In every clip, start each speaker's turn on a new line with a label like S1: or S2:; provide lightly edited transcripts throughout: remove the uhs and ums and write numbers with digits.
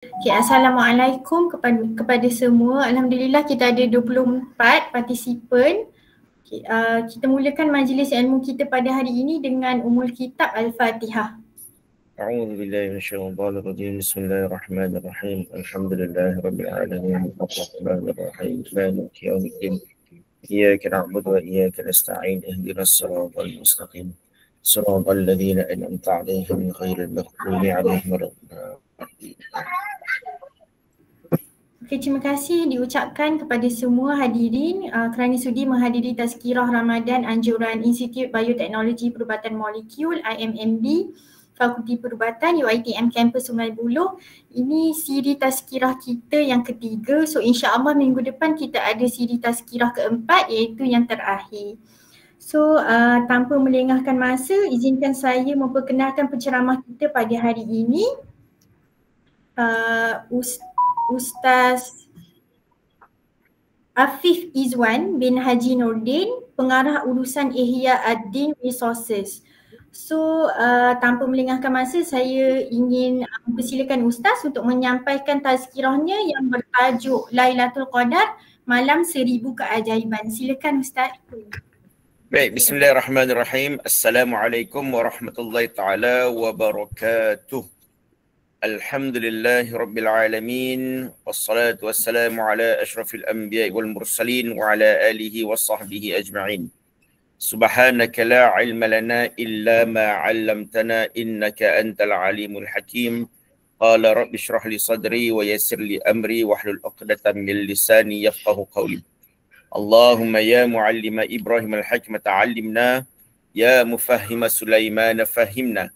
S1: Okay, Assalamualaikum kepada semua. Alhamdulillah kita ada 24 partisipan. Okay, kita mulakan majlis ilmu kita pada hari ini dengan Ummul Kitab Al-Fatihah.
S2: أعوذ بالله من الشيطان الرجيم بسم الله الرحمن الرحيم الحمد لله رب العالمين الرحمن الرحيم مالك يوم الدين إياك نعبد وإياك نستعين اهدنا الصراط المستقيم صراط الذين أنعمت عليهم غير المغضوب عليهم ولا الضالين.
S1: Okay, terima kasih diucapkan kepada semua hadirin kerana sudi menghadiri Tazkirah Ramadan Anjuran Institut Bioteknologi Perubatan Molekul IMMB Fakulti Perubatan UiTM Kampus Sungai Buloh. Ini siri tazkirah kita yang ketiga. So insya-Allah minggu depan kita ada siri tazkirah keempat iaitu yang terakhir. So tanpa melengahkan masa, izinkan saya memperkenalkan penceramah kita pada hari ini. Ustaz Afif Izwan bin Haji Nordin, Pengarah Urusan Ihya Ad-Din Resources. So tanpa melengahkan masa, saya ingin mempersilakan Ustaz untuk menyampaikan tazkirahnya yang bertajuk Lailatul Qadar Malam 1000 Keajaiban. Silakan Ustaz.
S2: Baik, bismillahirrahmanirrahim. Assalamualaikum warahmatullahi taala wabarakatuh. Alhamdulillahi rabbil alamin. Wassalatu wassalamu ala asyrafil anbiya'i wal mursalin wa ala alihi wa sahbihi ajma'in. Subhanaka la ilma lana illa ma 'allamtana innaka antal alimul hakim. Qala rabbi shrah li sadri wa yassir li amri wahlul 'uqdatam min lisani yafqahu qawli. Allahumma ya muallima Ibrahim al-hikmata 'allimna, ya mufahhima Sulaiman fahimna.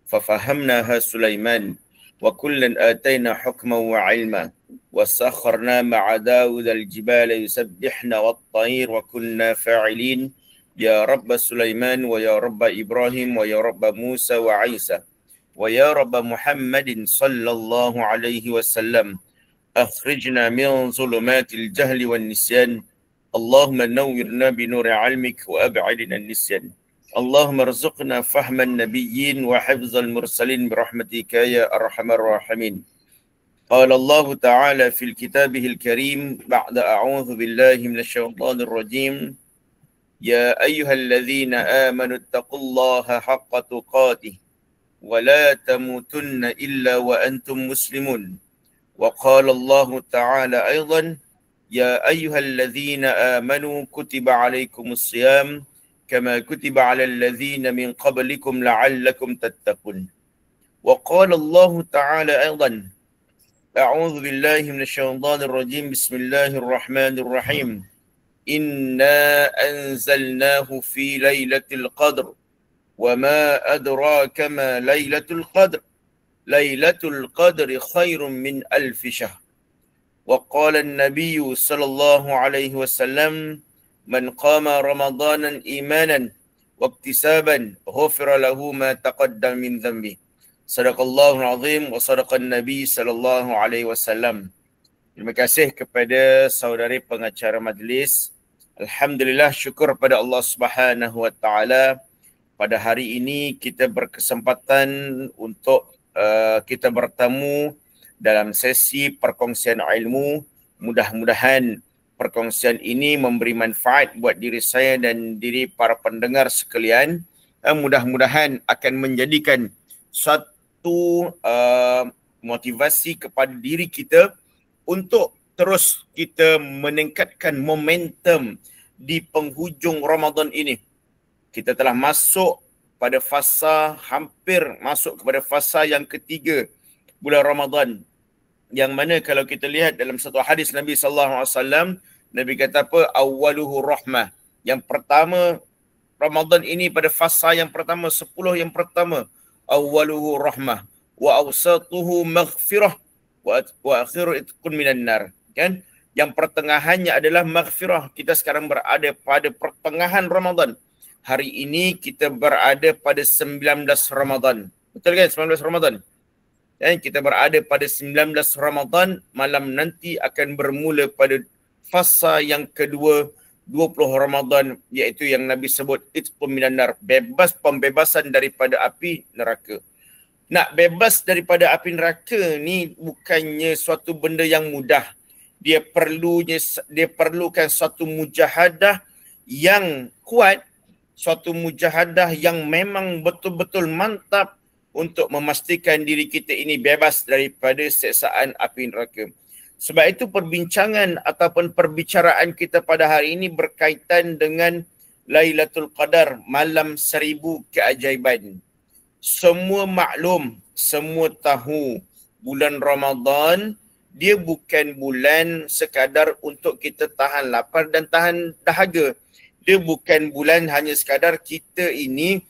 S2: Fafahamnaha Sulaiman wa kullan atayna hukman wa 'ilma. وسخرنا مع داود الجبال يسبحن والطير وكنا فاعلين يا رب سليمان ويا رب إبراهيم ويا رب موسى وعيسى ويا رب محمد صلى الله عليه وسلم أخرجنا من ظلمات الجهل والنسيان اللهم نورنا بنور علمك وأبعدنا النسيان اللهم ارزقنا فهم النبيين وحفظ المرسلين برحمتك يا أرحم الراحمين. قال الله تعالى في كتابه الكريم بعد أعوذ بالله من الشيطان الرجيم يا أيها الذين آمنوا اتقوا الله حق تقاته ولا تموتن إلا وأنتم مسلمون. وقال الله تعالى أيضا يا أيها الذين آمنوا كتب عليكم الصيام كما كتب على الذين من قبلكم لعلكم تتقون. وقال الله تعالى أيضا أعوذ بالله من الشيطان الرجيم بسم الله الرحمن الرحيم إنا أنزلناه في ليلة القدر وما أدراك ما ليلة القدر ليلة القدر خير من 1000 شهر. وقال النبي صلى الله عليه وسلم من قام رمضانا إيمانا واكتسابا غفر له ما تقدم من ذنبه. Sadaqallahul azim wa sadaqan nabi sallallahu alaihi wasallam. Terima kasih kepada saudari pengacara majlis. Alhamdulillah, syukur pada Allah Subhanahu wa taala. Pada hari ini kita berkesempatan untuk kita bertemu dalam sesi perkongsian ilmu. Mudah-mudahan perkongsian ini memberi manfaat buat diri saya dan diri para pendengar sekalian. Mudah-mudahan akan menjadikan satu motivasi kepada diri kita untuk terus kita meningkatkan momentum di penghujung Ramadan ini. Kita telah masuk pada fasa, hampir masuk kepada fasa yang ketiga bulan Ramadan, yang mana kalau kita lihat dalam satu hadis Nabi sallallahu alaihi wasallam, Nabi kata apa? Awwaluhu rahmah. Yang pertama Ramadan ini pada fasa yang pertama, 10 yang pertama, awwaluhu rahmah wa awsatuhu maghfirah wa akhiru itqun minan nar. Kan? Yang pertengahannya adalah maghfirah. Kita sekarang berada pada pertengahan Ramadan. Hari ini kita berada pada 19 Ramadan. Betul kan? 19 Ramadan. Dan kita berada pada 19 Ramadan. Malam nanti akan bermula pada fasa yang kedua 20 Ramadan, iaitu yang Nabi sebut itqun minan nar, bebas, pembebasan daripada api neraka. Nak bebas daripada api neraka ni bukannya suatu benda yang mudah. Dia perlukan suatu mujahadah yang kuat, suatu mujahadah yang memang betul-betul mantap untuk memastikan diri kita ini bebas daripada siksaan api neraka. Sebab itu perbincangan ataupun perbicaraan kita pada hari ini berkaitan dengan Lailatul Qadar, malam 1000 keajaiban. Semua maklum, semua tahu bulan Ramadan dia bukan bulan sekadar untuk kita tahan lapar dan tahan dahaga. Dia bukan bulan hanya sekadar kita ini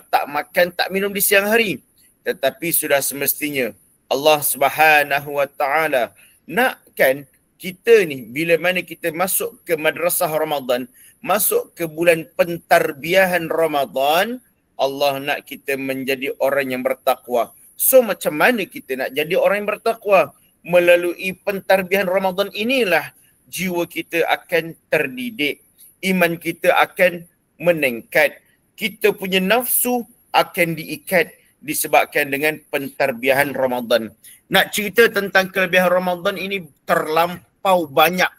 S2: tak makan, tak minum di siang hari. Tetapi sudah semestinya Allah Subhanahu Wa Taala nakkan kita ni bila mana kita masuk ke madrasah Ramadan, masuk ke bulan pentarbiahan Ramadan, Allah nak kita menjadi orang yang bertakwa. So macam mana kita nak jadi orang yang bertakwa? Melalui pentarbiahan Ramadan inilah jiwa kita akan terdidik. Iman kita akan meningkat. Kita punya nafsu akan diikat disebabkan dengan pentarbiahan Ramadan. Nak cerita tentang kelebihan Ramadan ini terlampau banyak.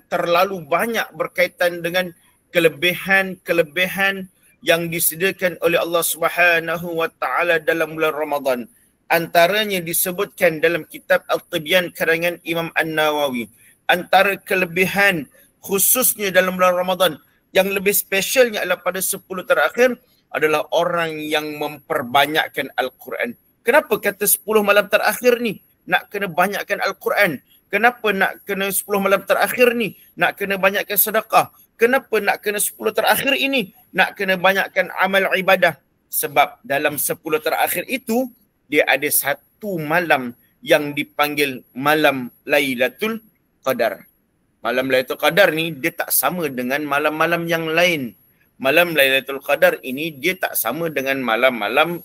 S2: Terlalu banyak berkaitan dengan kelebihan-kelebihan yang disediakan oleh Allah Subhanahu Wa Taala dalam bulan Ramadan. Antaranya disebutkan dalam kitab Al-Tibyan karangan Imam An-Nawawi. Antara kelebihan khususnya dalam bulan Ramadan yang lebih spesialnya adalah pada 10 terakhir adalah orang yang memperbanyakkan Al-Quran. Kenapa kata 10 malam terakhir ni nak kena banyakkan Al-Quran? Kenapa nak kena 10 malam terakhir ni nak kena banyakkan sedekah? Kenapa nak kena 10 terakhir ini nak kena banyakkan amal ibadah? Sebab dalam 10 terakhir itu dia ada satu malam yang dipanggil malam Lailatul Qadar. Malam Lailatul Qadar ni dia tak sama dengan malam-malam yang lain. Malam Lailatul Qadar ini dia tak sama dengan malam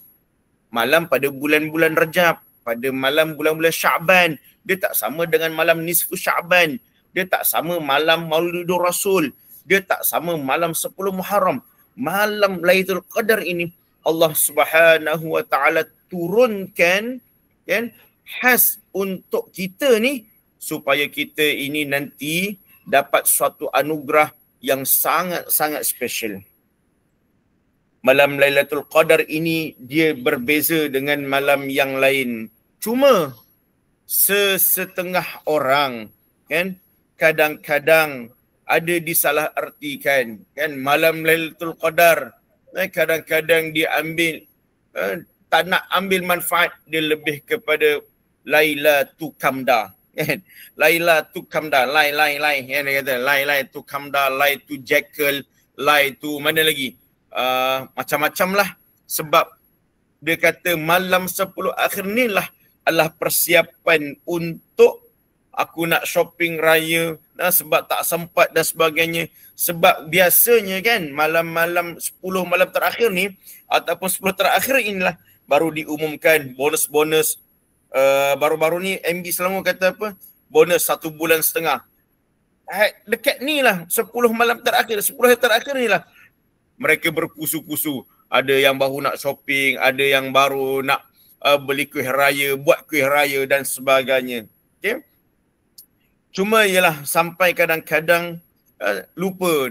S2: pada bulan-bulan Rajab, pada malam bulan-bulan Syaban. Dia tak sama dengan malam nisfu Syaban. Dia tak sama malam Maulidur Rasul. Dia tak sama malam 10 Muharram. Malam Lailatul Qadar ini Allah Subhanahu Wa Taala turunkan kan khas untuk kita ni supaya kita ini nanti dapat suatu anugerah yang sangat-sangat special. Malam Lailatul Qadar ini dia berbeza dengan malam yang lain. Cuma setengah orang kan kadang-kadang ada disalahartikan kan malam Lailatul Qadar, kadang-kadang dia ambil tak nak ambil manfaat, dia lebih kepada Lailatul Qamda kan. Lailatul Qamda, lai kan dia kata Lailatul Qamda, Lailatul Jekyll, Lailatul mana lagi, macam-macam lah. Sebab dia kata malam 10 akhir ni lah adalah persiapan untuk aku nak shopping raya, sebab tak sempat dan sebagainya. Sebab biasanya kan malam-malam 10 malam terakhir ni ataupun 10 terakhir inilah baru diumumkan bonus-bonus. Baru-baru ni MB Selangor kata apa? Bonus 1 bulan setengah. Dekat ni lah 10 malam terakhir, 10 hari terakhir ni lah mereka berkusu-kusu. Ada yang baru nak shopping, ada yang baru nak beli kuih raya, buat kuih raya dan sebagainya. Okay? Cuma ialah sampai kadang-kadang lupa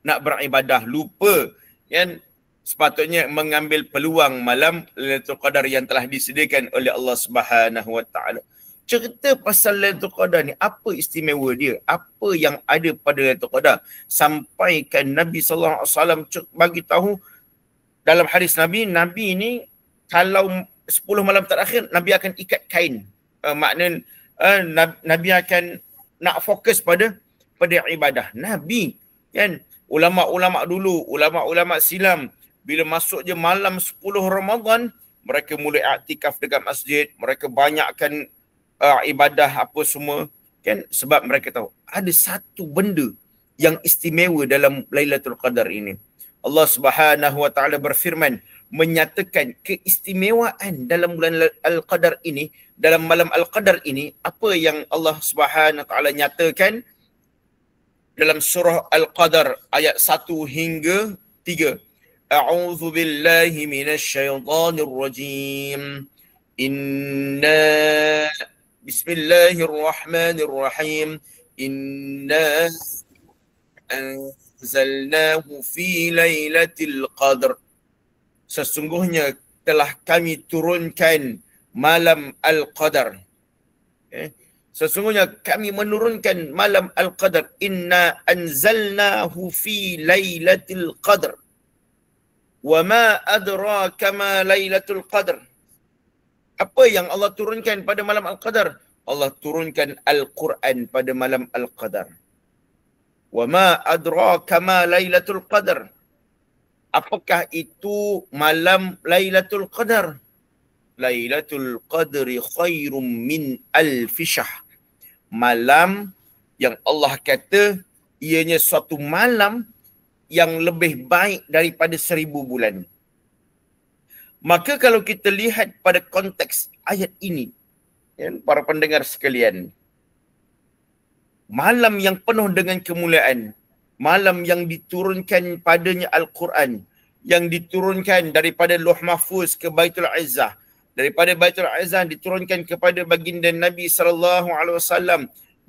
S2: nak beribadah, lupa kan sepatutnya mengambil peluang malam Lailatul Qadar yang telah disediakan oleh Allah Subhanahu Wa Taala. Cerita pasal Lailatul Qadar ni, apa istimewa dia? Apa yang ada pada Lailatul Qadar? Sampaikan Nabi sallallahu alaihi wasallam bagi tahu dalam hadis Nabi ni kalau 10 malam terakhir Nabi akan ikat kain. Maknanya Nabi akan nak fokus pada ibadah. Nabi kan, ulama-ulama dulu, ulama-ulama silam, bila masuk je malam 10 Ramadan, mereka mula iktikaf dekat masjid, mereka banyakkan ibadah apa semua kan, sebab mereka tahu ada satu benda yang istimewa dalam Lailatul Qadar ini. Allah Subhanahu Wa Taala berfirman menyatakan keistimewaan dalam bulan Al-Qadar ini, dalam malam Al-Qadar ini. Apa yang Allah Subhanahu Wa Taala nyatakan dalam surah Al-Qadar ayat 1 hingga 3. A'udzu billahi minasyaitonir rajim. Inna Bismillahirrahmanirrahim. Inna anzalnahu fi lailatul qadr. Sesungguhnya telah kami turunkan malam Al-Qadar. Sesungguhnya kami menurunkan malam Al-Qadar. Inna anzalnahu fi lailatul qadr. Wa ma adraka ma lailatul qadr. Apa yang Allah turunkan pada malam Al-Qadar? Allah turunkan Al-Quran pada malam Al-Qadar. Wa ma adraka ma lailatul qadr. Apakah itu malam Lailatul Qadar? Lailatul Qadri khairum min alfi syahr. Malam yang Allah kata ianya suatu malam yang lebih baik daripada 1000 bulan. Maka kalau kita lihat pada konteks ayat ini, para pendengar sekalian, malam yang penuh dengan kemuliaan, malam yang diturunkan padanya Al-Quran, yang diturunkan daripada Lauh Mahfuz ke Baitul Izzah, daripada Baitul Izzah diturunkan kepada baginda Nabi SAW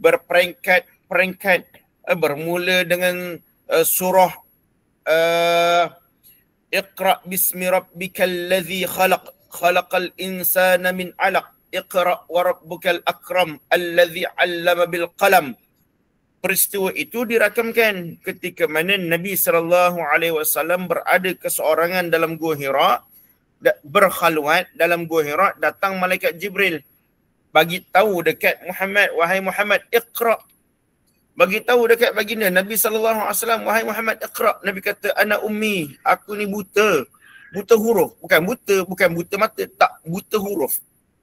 S2: berperingkat-peringkat, bermula dengan surah Iqra bismi rabbikal ladzi khalaq, khalaqal insana min 'alaq, Iqra wa rabbukal akram alladzi 'allama bil qalam. Peristiwa itu dirakamkan ketika mana Nabi SAW berada keseorangan dalam Gua Hira, berkhalwat dalam Gua Hira, datang malaikat Jibril bagi tahu dekat Muhammad, wahai Muhammad, Iqra. Bagi tahu dekat baginda Nabi SAW, wahai Muhammad, Iqra. Nabi kata, ana ummi, aku ni buta. Buta huruf. Bukan buta mata, tak, buta huruf.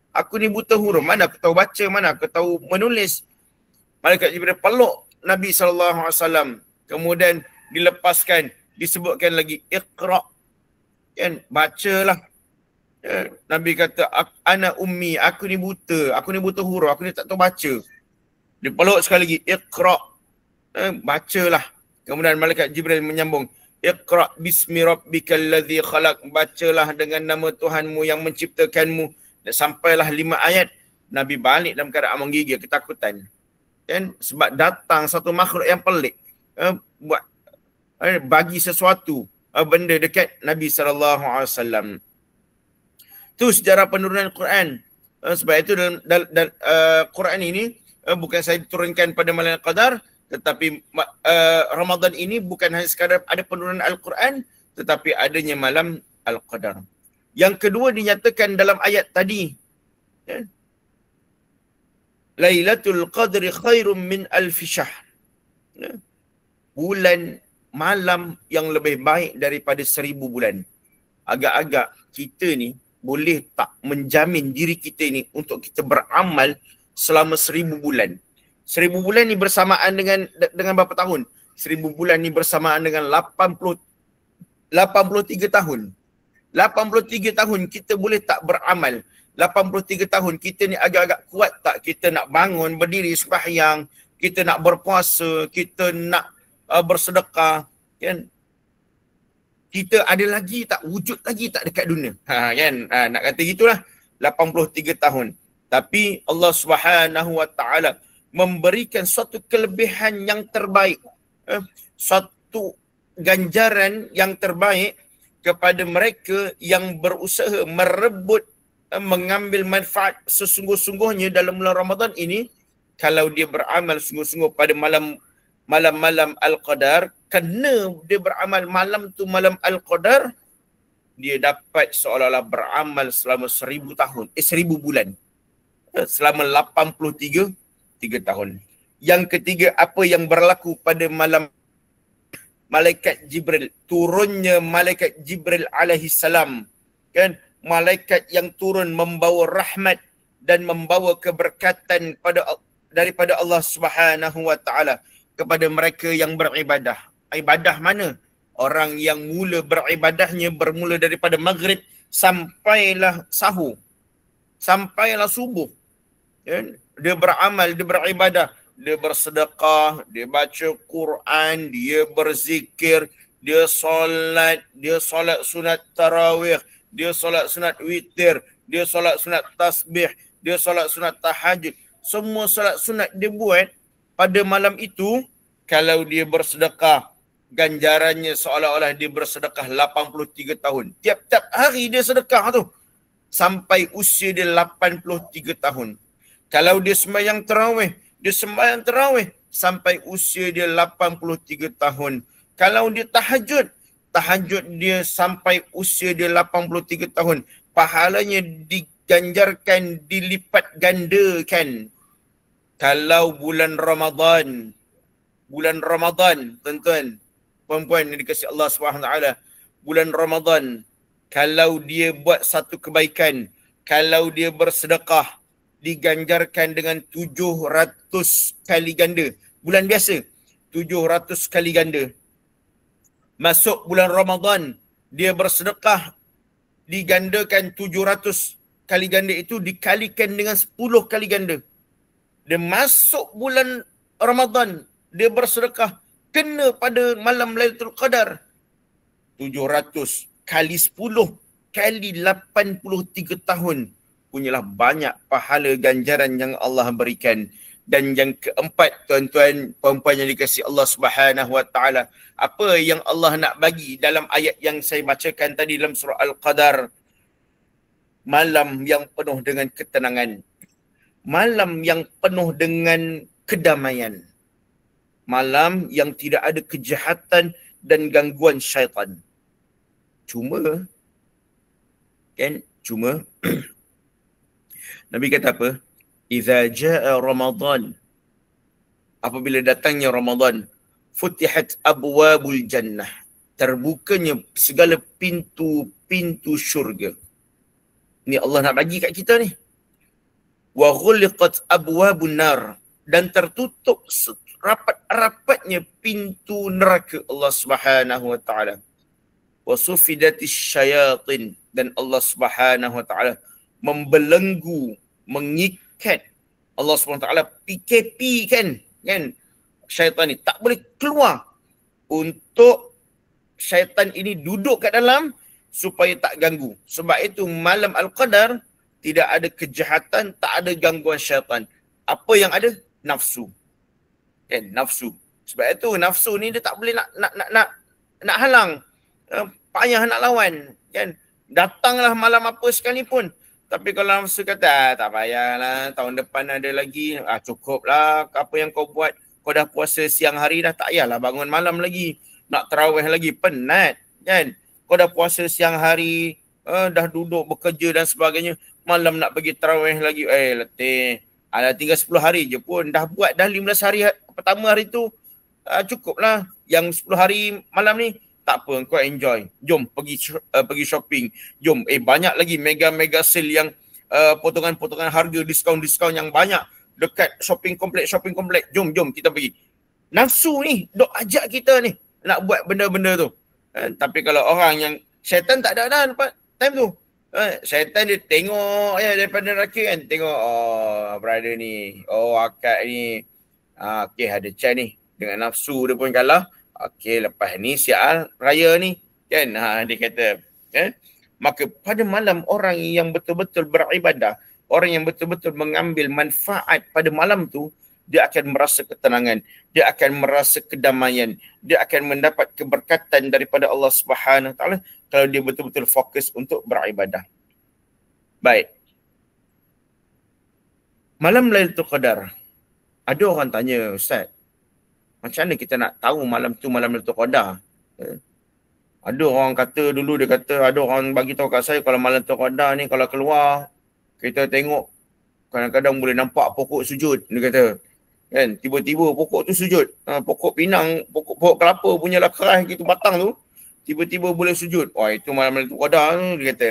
S2: Aku ni buta huruf. Mana aku tahu baca, mana aku tahu menulis. Malaikat Jibril peluk Nabi SAW. Kemudian dilepaskan, disebutkan lagi Iqra. Kan, bacalah. Nabi kata, ana ummi, aku ni buta huruf, aku ni tak tahu baca. Dia peluk sekali lagi, Iqra. Bacalah. Kemudian malaikat Jibril menyambung, Iqra bismi rabbikal ladzi khalaq. Bacalah dengan nama Tuhanmu yang menciptakanmu. Dan sampailah 5 ayat. Nabi balik dalam keadaan menggigil, ketakutan. Kan? Sebab datang satu makhluk yang pelik, buat bagi sesuatu benda dekat Nabi SAW. Itu sejarah penurunan Quran. Sebab itu dalam Quran ini bukan saya turunkan pada malam Al-Qadar, tetapi Ramadan ini bukan hanya sekadar ada penurunan Al-Quran, tetapi adanya malam Al-Qadar. Yang kedua dinyatakan dalam ayat tadi, Lailatul Qadri khairum min alfi syahr. Bulan, malam yang lebih baik daripada 1000 bulan. Agak-agak kita ni boleh tak menjamin diri kita ni untuk kita beramal selama 1000 bulan. 1000 bulan ni bersamaan dengan berapa tahun? 1000 bulan ni bersamaan dengan 83 tahun. 83 tahun kita boleh tak beramal? 83 tahun kita ni agak-agak kuat tak kita nak bangun, berdiri sembahyang, kita nak berpuasa, kita nak bersedekah, kan? Kita ada lagi tak, wujud lagi tak dekat dunia? Kan? Nak kata gitulah, 83 tahun. Tapi Allah Subhanahu Wa Taala memberikan suatu kelebihan yang terbaik, suatu ganjaran yang terbaik kepada mereka yang berusaha merebut, mengambil manfaat sesungguh-sungguhnya dalam bulan Ramadan ini. Kalau dia beramal sungguh-sungguh pada malam Al-Qadar, kerana dia beramal malam tu malam Al-Qadar, dia dapat seolah-olah beramal selama 1000 tahun, 1000 bulan, selama 83 tahun. Yang ketiga, apa yang berlaku pada malam malaikat Jibril, turunnya malaikat Jibril alaihi salam, kan? Malaikat yang turun membawa rahmat dan membawa keberkatan daripada Allah Subhanahu Wa Taala kepada mereka yang beribadah. Ibadah mana? Orang yang mula beribadahnya bermula daripada maghrib sampailah sahur, sampailah subuh. Dia beramal, dia beribadah, dia bersedekah, dia baca Quran, dia berzikir, dia solat sunat tarawih, dia solat sunat witir, dia solat sunat tasbih, dia solat sunat tahajud. Semua solat sunat dia buat pada malam itu. Kalau dia bersedekah, ganjarannya seolah-olah dia bersedekah 83 tahun. Tiap-tiap hari dia sedekah tu. Sampai usia dia 83 tahun. Kalau dia sembahyang tarawih, dia sembahyang tarawih sampai usia dia 83 tahun. Kalau dia tahajud, tahajud dia sampai usia dia 83 tahun. Pahalanya diganjarkan, dilipat gandakan. Kalau bulan Ramadan, tuan-tuan, puan-puan yang dikasihi Allah SWT, bulan Ramadan, kalau dia buat satu kebaikan, kalau dia bersedekah, diganjarkan dengan 700 kali ganda. Bulan biasa, 700 kali ganda. Masuk bulan Ramadan, dia bersedekah, digandakan 700 kali ganda itu dikalikan dengan 10 kali ganda. Dia masuk bulan Ramadan, dia bersedekah, kena pada malam Lailatul Qadar, 700 kali 10 kali 83 tahun. Punyalah banyak pahala ganjaran yang Allah berikan. Dan yang keempat, tuan-tuan, puan-puan yang dikasihi Allah Subhanahu Wa Taala, apa yang Allah nak bagi dalam ayat yang saya bacakan tadi dalam surah Al-Qadar? Malam yang penuh dengan ketenangan. Malam yang penuh dengan kedamaian. Malam yang tidak ada kejahatan dan gangguan syaitan. Cuma Nabi kata apa? Iza jaa Ramadan, apabila datangnya Ramadan, futihat abwabul jannah, terbukanya segala pintu-pintu syurga. Ni Allah nak bagi kat kita ni. Wa ghuliqat abwabun nar, dan tertutup rapat-rapatnya pintu neraka Allah Subhanahu Wa Taala. Wa sufidatis syayatin, dan Allah Subhanahu Wa Taala membelenggu, mengikat. Allah Subhanahu Wa Taala PKP kan syaitan ni tak boleh keluar, untuk syaitan ini duduk kat dalam supaya tak ganggu. Sebab itu malam Al-Qadar tidak ada kejahatan, tak ada gangguan syaitan. Apa yang ada? Nafsu. Nafsu. Sebab itu nafsu ni dia tak boleh nak halang. Payah nak lawan, kan? Datanglah malam apa sekalipun. Tapi kalau nafsu kata, tak payahlah, tahun depan ada lagi, cukuplah apa yang kau buat. Kau dah puasa siang hari dah, tak payahlah bangun malam lagi. Nak tarawih lagi, penat, kan? Kau dah puasa siang hari, dah duduk bekerja dan sebagainya. Malam nak pergi tarawih lagi, letih. Tinggal 10 hari je pun, dah buat dah 15 hari pertama hari tu. Cukuplah. Yang 10 hari malam ni, tak apa, kau enjoy. Jom pergi shopping. Jom, banyak lagi mega sale yang potongan-potongan harga, diskaun-diskaun yang banyak dekat shopping kompleks. Jom kita pergi. Nafsu ni dok ajak kita ni nak buat benda-benda tu. Tapi kalau orang yang syaitan tak ada dah time tu. Syaitan dia tengok daripada neraka kan, tengok brother ni, akak ni, okey ada chance ni, dengan nafsu dia pun kalah. Okey, lepas ni sial raya ni, kan? Dia kata, maka pada malam orang yang betul-betul beribadah, orang yang betul-betul mengambil manfaat pada malam tu, dia akan merasa ketenangan, dia akan merasa kedamaian, dia akan mendapat keberkatan daripada Allah Subhanahu Wa Taala kalau dia betul-betul fokus untuk beribadah. Baik. Malam Lailatul Qadar. Ada orang tanya, Ustaz, macam mana kita nak tahu malam tu malam Lailatul Qadar? Ada orang kata dulu, dia kata ada orang bagi tahu kat saya, kalau malam Lailatul Qadar ni kalau keluar, kita tengok kadang-kadang boleh nampak pokok sujud, dia kata. Kan, tiba-tiba pokok tu sujud. Pokok pinang, pokok kelapa punya lah keras gitu batang tu, tiba-tiba boleh sujud. Itu malam Lailatul Qadar tu, dia kata.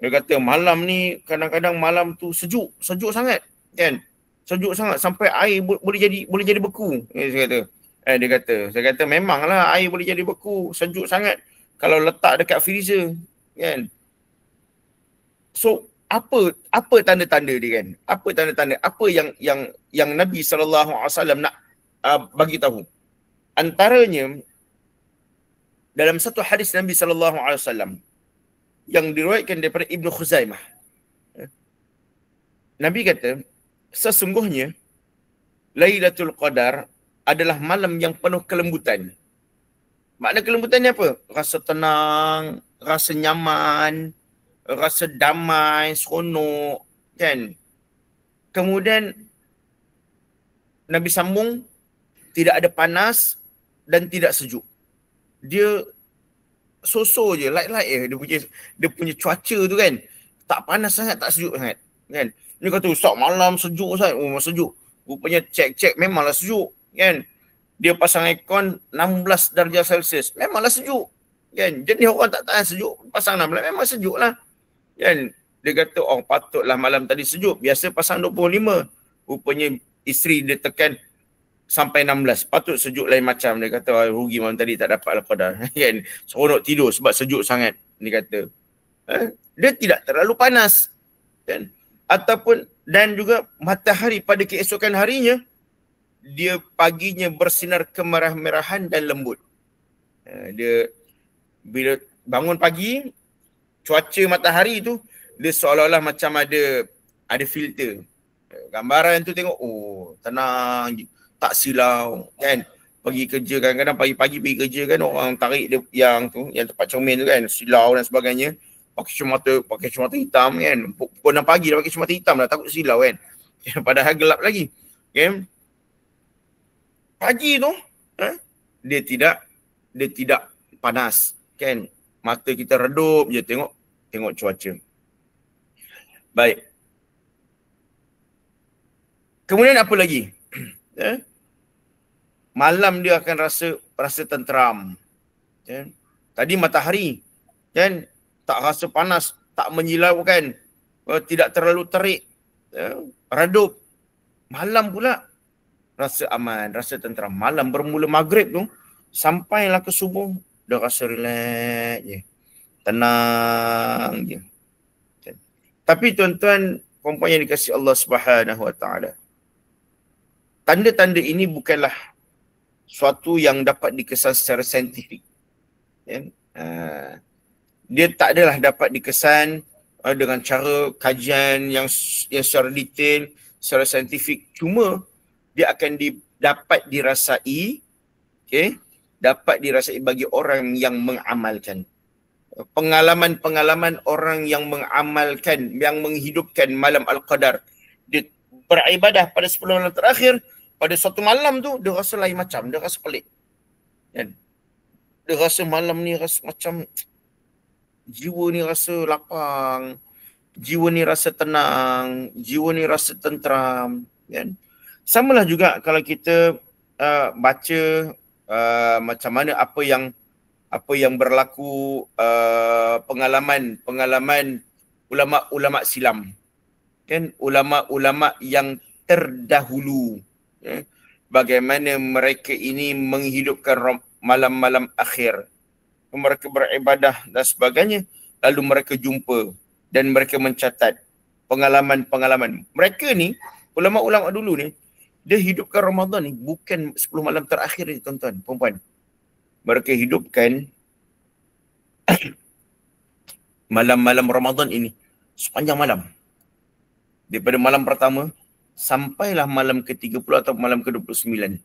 S2: Dia kata malam ni kadang-kadang malam tu sejuk sangat, kan? Sejuk sangat sampai air boleh jadi beku. Dia kata, saya kata memanglah air boleh jadi beku, sejuk sangat kalau letak dekat freezer, kan? So apa tanda-tanda dia, kan? Apa tanda-tanda? Apa yang Nabi SAW nak bagi tahu? Antaranya dalam satu hadis Nabi SAW, yang diriwayatkan daripada Ibnu Khuzaimah. Nabi kata, sesungguhnya Lailatul Qadar adalah malam yang penuh kelembutan. Makna kelembutan ni apa? Rasa tenang, rasa nyaman, rasa damai, seronok, kan? Kemudian Nabi sambung, tidak ada panas dan tidak sejuk. Dia so-so je, light-light je dia punya cuaca tu kan. Tak panas sangat, tak sejuk sangat, kan? Dia kata, Ustaz, malam sejuk Ustaz. Oh, sejuk. Rupanya cek-cek memanglah sejuk, kan? Dia pasang aircon 16 darjah Celsius. Memanglah sejuk, kan? Jadi orang tak tahan sejuk, pasang 16 memang sejuk lah, kan? Dia kata, oh patutlah malam tadi sejuk. Biasa pasang 25. Rupanya isteri dia tekan sampai 16. Patut sejuk lain macam. Dia kata, rugi malam tadi tak dapat Al-Qadar. Kan? Seronok tidur sebab sejuk sangat. Dia kata. Dia tidak terlalu panas. Kan? Ataupun, dan juga matahari pada keesokan harinya, dia paginya bersinar kemerah-merahan dan lembut. Dia bila bangun pagi, cuaca matahari tu, dia seolah-olah macam ada filter. Gambaran tu tengok, oh tenang, tak silau, kan? Pergi kerja, kadang-kadang pagi-pagi pergi kerja kan, orang tarik dia yang tempat cermin tu kan, silau dan sebagainya. Pakai kacamata hitam kan. Pukul 6 pagi dah pakai kacamata hitam dah, takut silau kan. Padahal gelap lagi. Kan? Pagi tu dia tidak panas kan. Mata kita redup je tengok cuaca. Baik. Kemudian apa lagi? Malam dia akan rasa tenteram. Kan? Tadi matahari kan, tak rasa panas, tak menyilaukan, tidak terlalu terik, redup. Malam pula rasa aman, rasa tenteram. Malam bermula maghrib tu, sampailah ke subuh, dah rasa relax je. Tenang je. Tapi tuan-tuan, perempuan yang dikasihi Allah Subhanahu Wa Taala, tanda-tanda ini bukanlah suatu yang dapat dikesan secara saintifik. Dia tak adalah dapat dikesan dengan cara kajian yang secara detail, secara saintifik. Cuma dia akan dapat dirasai, dapat dirasai bagi orang yang mengamalkan. Pengalaman-pengalaman orang yang mengamalkan, yang menghidupkan malam Al-Qadar. Dia beribadah pada 10 malam terakhir, pada suatu malam tu dia rasa lain macam, dia rasa pelik. Dia rasa malam ni rasa macam jiwa ni rasa lapang, jiwa ni rasa tenang, jiwa ni rasa tenteram, kan? Samalah juga kalau kita baca macam mana apa yang berlaku, pengalaman ulama-ulama silam, kan? Ulama-ulama yang terdahulu, bagaimana mereka ini menghidupkan malam-malam akhir. Mereka beribadah dan sebagainya, lalu mereka jumpa dan mereka mencatat pengalaman-pengalaman. Mereka ni, ulama-ulama dulu ni, dia hidupkan Ramadan ni bukan 10 malam terakhir ni tuan-tuan, perempuan. Mereka hidupkan malam-malam Ramadan ini sepanjang malam. Daripada malam pertama sampailah malam ke-30 atau malam ke-29.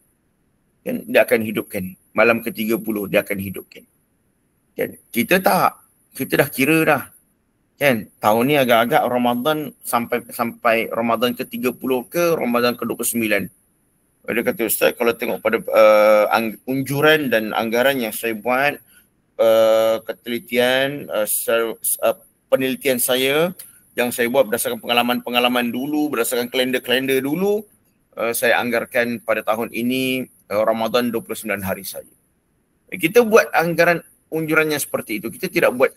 S2: Kan, dia akan hidupkan. Malam ke-30 dia akan hidupkan. Kan? Kita dah kira dah. Kan? Tahun ni agak-agak Ramadan sampai Ramadan ke-30 ke Ramadan ke-29. Dia kata, Ustaz, kalau tengok pada unjuran dan anggaran yang saya buat, ketelitian, penelitian saya yang saya buat berdasarkan pengalaman-pengalaman dulu, berdasarkan kalender-kalender dulu, saya anggarkan pada tahun ini Ramadan 29 hari saja. Kita buat anggaran unjurannya seperti itu. Kita tidak buat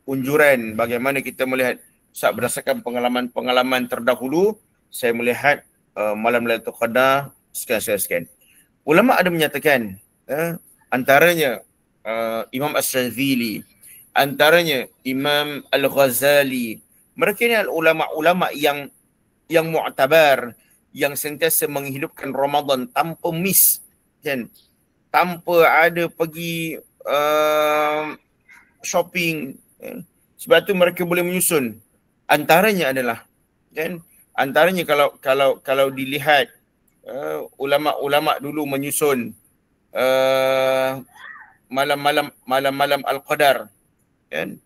S2: unjuran bagaimana kita melihat berdasarkan pengalaman-pengalaman terdahulu, saya melihat malam Lailatul Qadar sekian. Ulama ada menyatakan antaranya Imam Asy-Syadzili, antaranya Imam Al-Ghazali. Mereka ni ulama-ulama yang mu'tabar, yang sentiasa menghidupkan Ramadan tanpa miss, kan? Tanpa ada pergi shopping. Sebab tu mereka boleh menyusun. Antaranya adalah kan, antaranya kalau dilihat ulama-ulama dulu menyusun malam-malam Al-Qadar kan.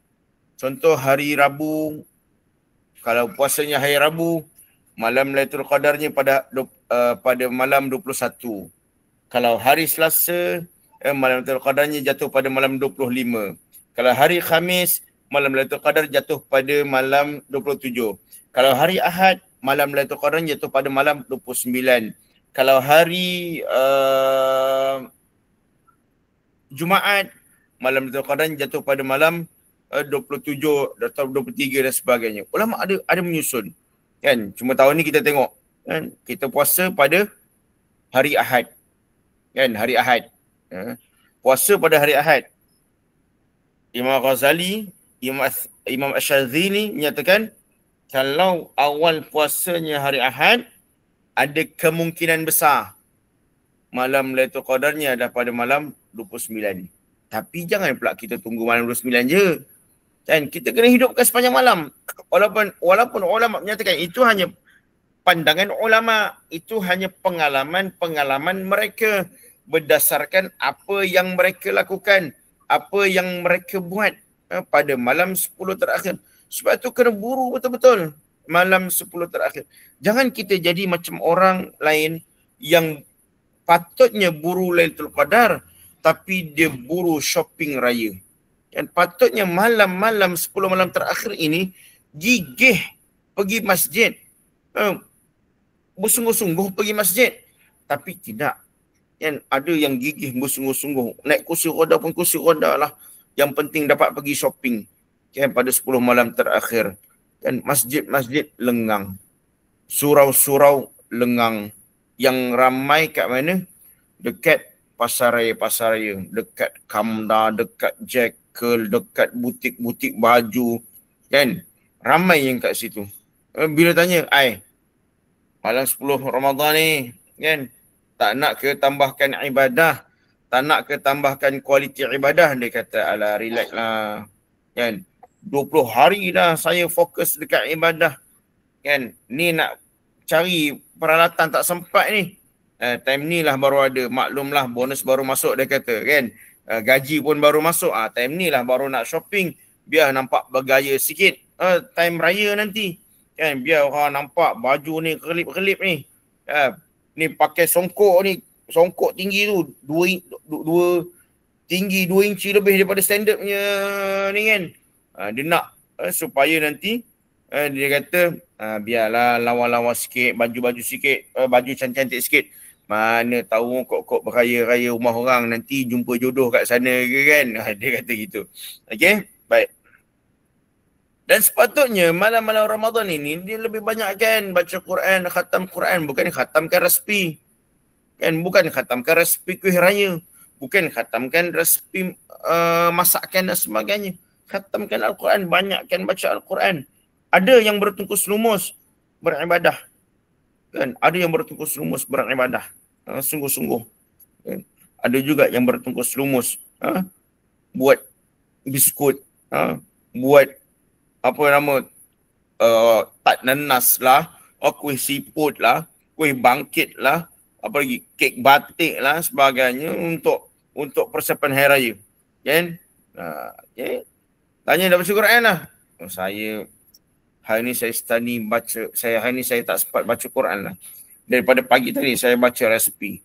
S2: Contoh hari Rabu, kalau puasanya hari Rabu, malam Lailatul Qadarnya pada malam 21. Kalau hari Selasa, malam Lailatul Qadarnya jatuh pada malam 25. Kalau hari Khamis, malam Lailatul Qadar jatuh pada malam 27. Kalau hari Ahad, malam Lailatul Qadar jatuh pada malam 29. Kalau hari Jumaat, malam Lailatul Qadar jatuh pada malam 27 atau 23 dan sebagainya. Ulama ada menyusun. Kan? Cuma tahun ni kita tengok kan, kita puasa pada hari Ahad. Kan, hari Ahad. Puasa pada hari Ahad. Imam Ghazali, Imam Ash-Shazili menyatakan kalau awal puasanya hari Ahad, ada kemungkinan besar malam Lailatul Qadarnya ada pada malam 29. Tapi jangan pula kita tunggu malam 29 je. Kan, kita kena hidupkan sepanjang malam. Walaupun ulama menyatakan itu hanya pandangan ulama, itu hanya pengalaman mereka berdasarkan apa yang mereka lakukan, apa yang mereka buat pada malam 10 terakhir. Sebab tu kena buru betul-betul malam 10 terakhir. Jangan kita jadi macam orang lain yang patutnya buru Lailatul Qadar tapi dia buru shopping raya. Dan patutnya malam-malam 10 malam terakhir ini gigih pergi masjid. Bersungguh-sungguh pergi masjid. Tapi tidak. Kan ada yang gigih bersungguh-sungguh. Naik kursi roda pun kursi roda lah. Yang penting dapat pergi shopping. Kan pada 10 malam terakhir. Kan masjid-masjid lengang. Surau-surau lengang. Yang ramai kat mana? Dekat pasar raya. Dekat Kamda, dekat Jekyll, dekat butik-butik baju. Kan? Ramai yang kat situ. Bila tanya, malam 10 Ramadan ni, kan? Tak nak ke tambahkan ibadah? Tak nak ke tambahkan kualiti ibadah? Dia kata, alah relax lah. Kan? 20 hari dah saya fokus dekat ibadah. Kan? Ni nak cari peralatan tak sempat ni. Time ni lah baru ada. Maklumlah bonus baru masuk dia kata kan. Gaji pun baru masuk. Time ni lah baru nak shopping. Biar nampak bergaya sikit. Time raya nanti. Kan biar orang nampak baju ni kelip-kelip ni. Ni pakai songkok ni. Songkok tinggi tu. Tinggi 2 inci lebih daripada standard punya ni kan. Dia nak supaya nanti dia kata biarlah lawa-lawa sikit. Baju-baju sikit. Baju cantik-cantik sikit. Mana tahu kok beraya-raya rumah orang nanti jumpa jodoh kat sana ke kan. Dia kata gitu. Okey, baik. Dan sepatutnya malam-malam Ramadan ini dia lebih banyak kan baca Quran, khatam Quran. Bukan khatamkan resipi. Kan, bukan khatamkan resipi kuih raya. Bukan khatamkan resipi masakan dan sebagainya. Khatamkan Al-Quran, banyakkan baca Al-Quran. Ada yang bertungkus lumus beribadah. Kan? Ada yang bertungkus lumus beribadah. Sungguh-sungguh. Kan? Ada juga yang bertungkus lumus. Buat biskut. Buat apa nama? Tak nanas lah. Kuih siput lah. Kuih bangkit lah. Apa lagi? Kek batik lah. Sebagainya untuk persiapan hari raya. Kan? Okay. Tanya dah baca Quran lah. Saya hari ni saya study baca. Hari ni saya tak sempat baca Quran lah. Daripada pagi tadi saya baca resipi.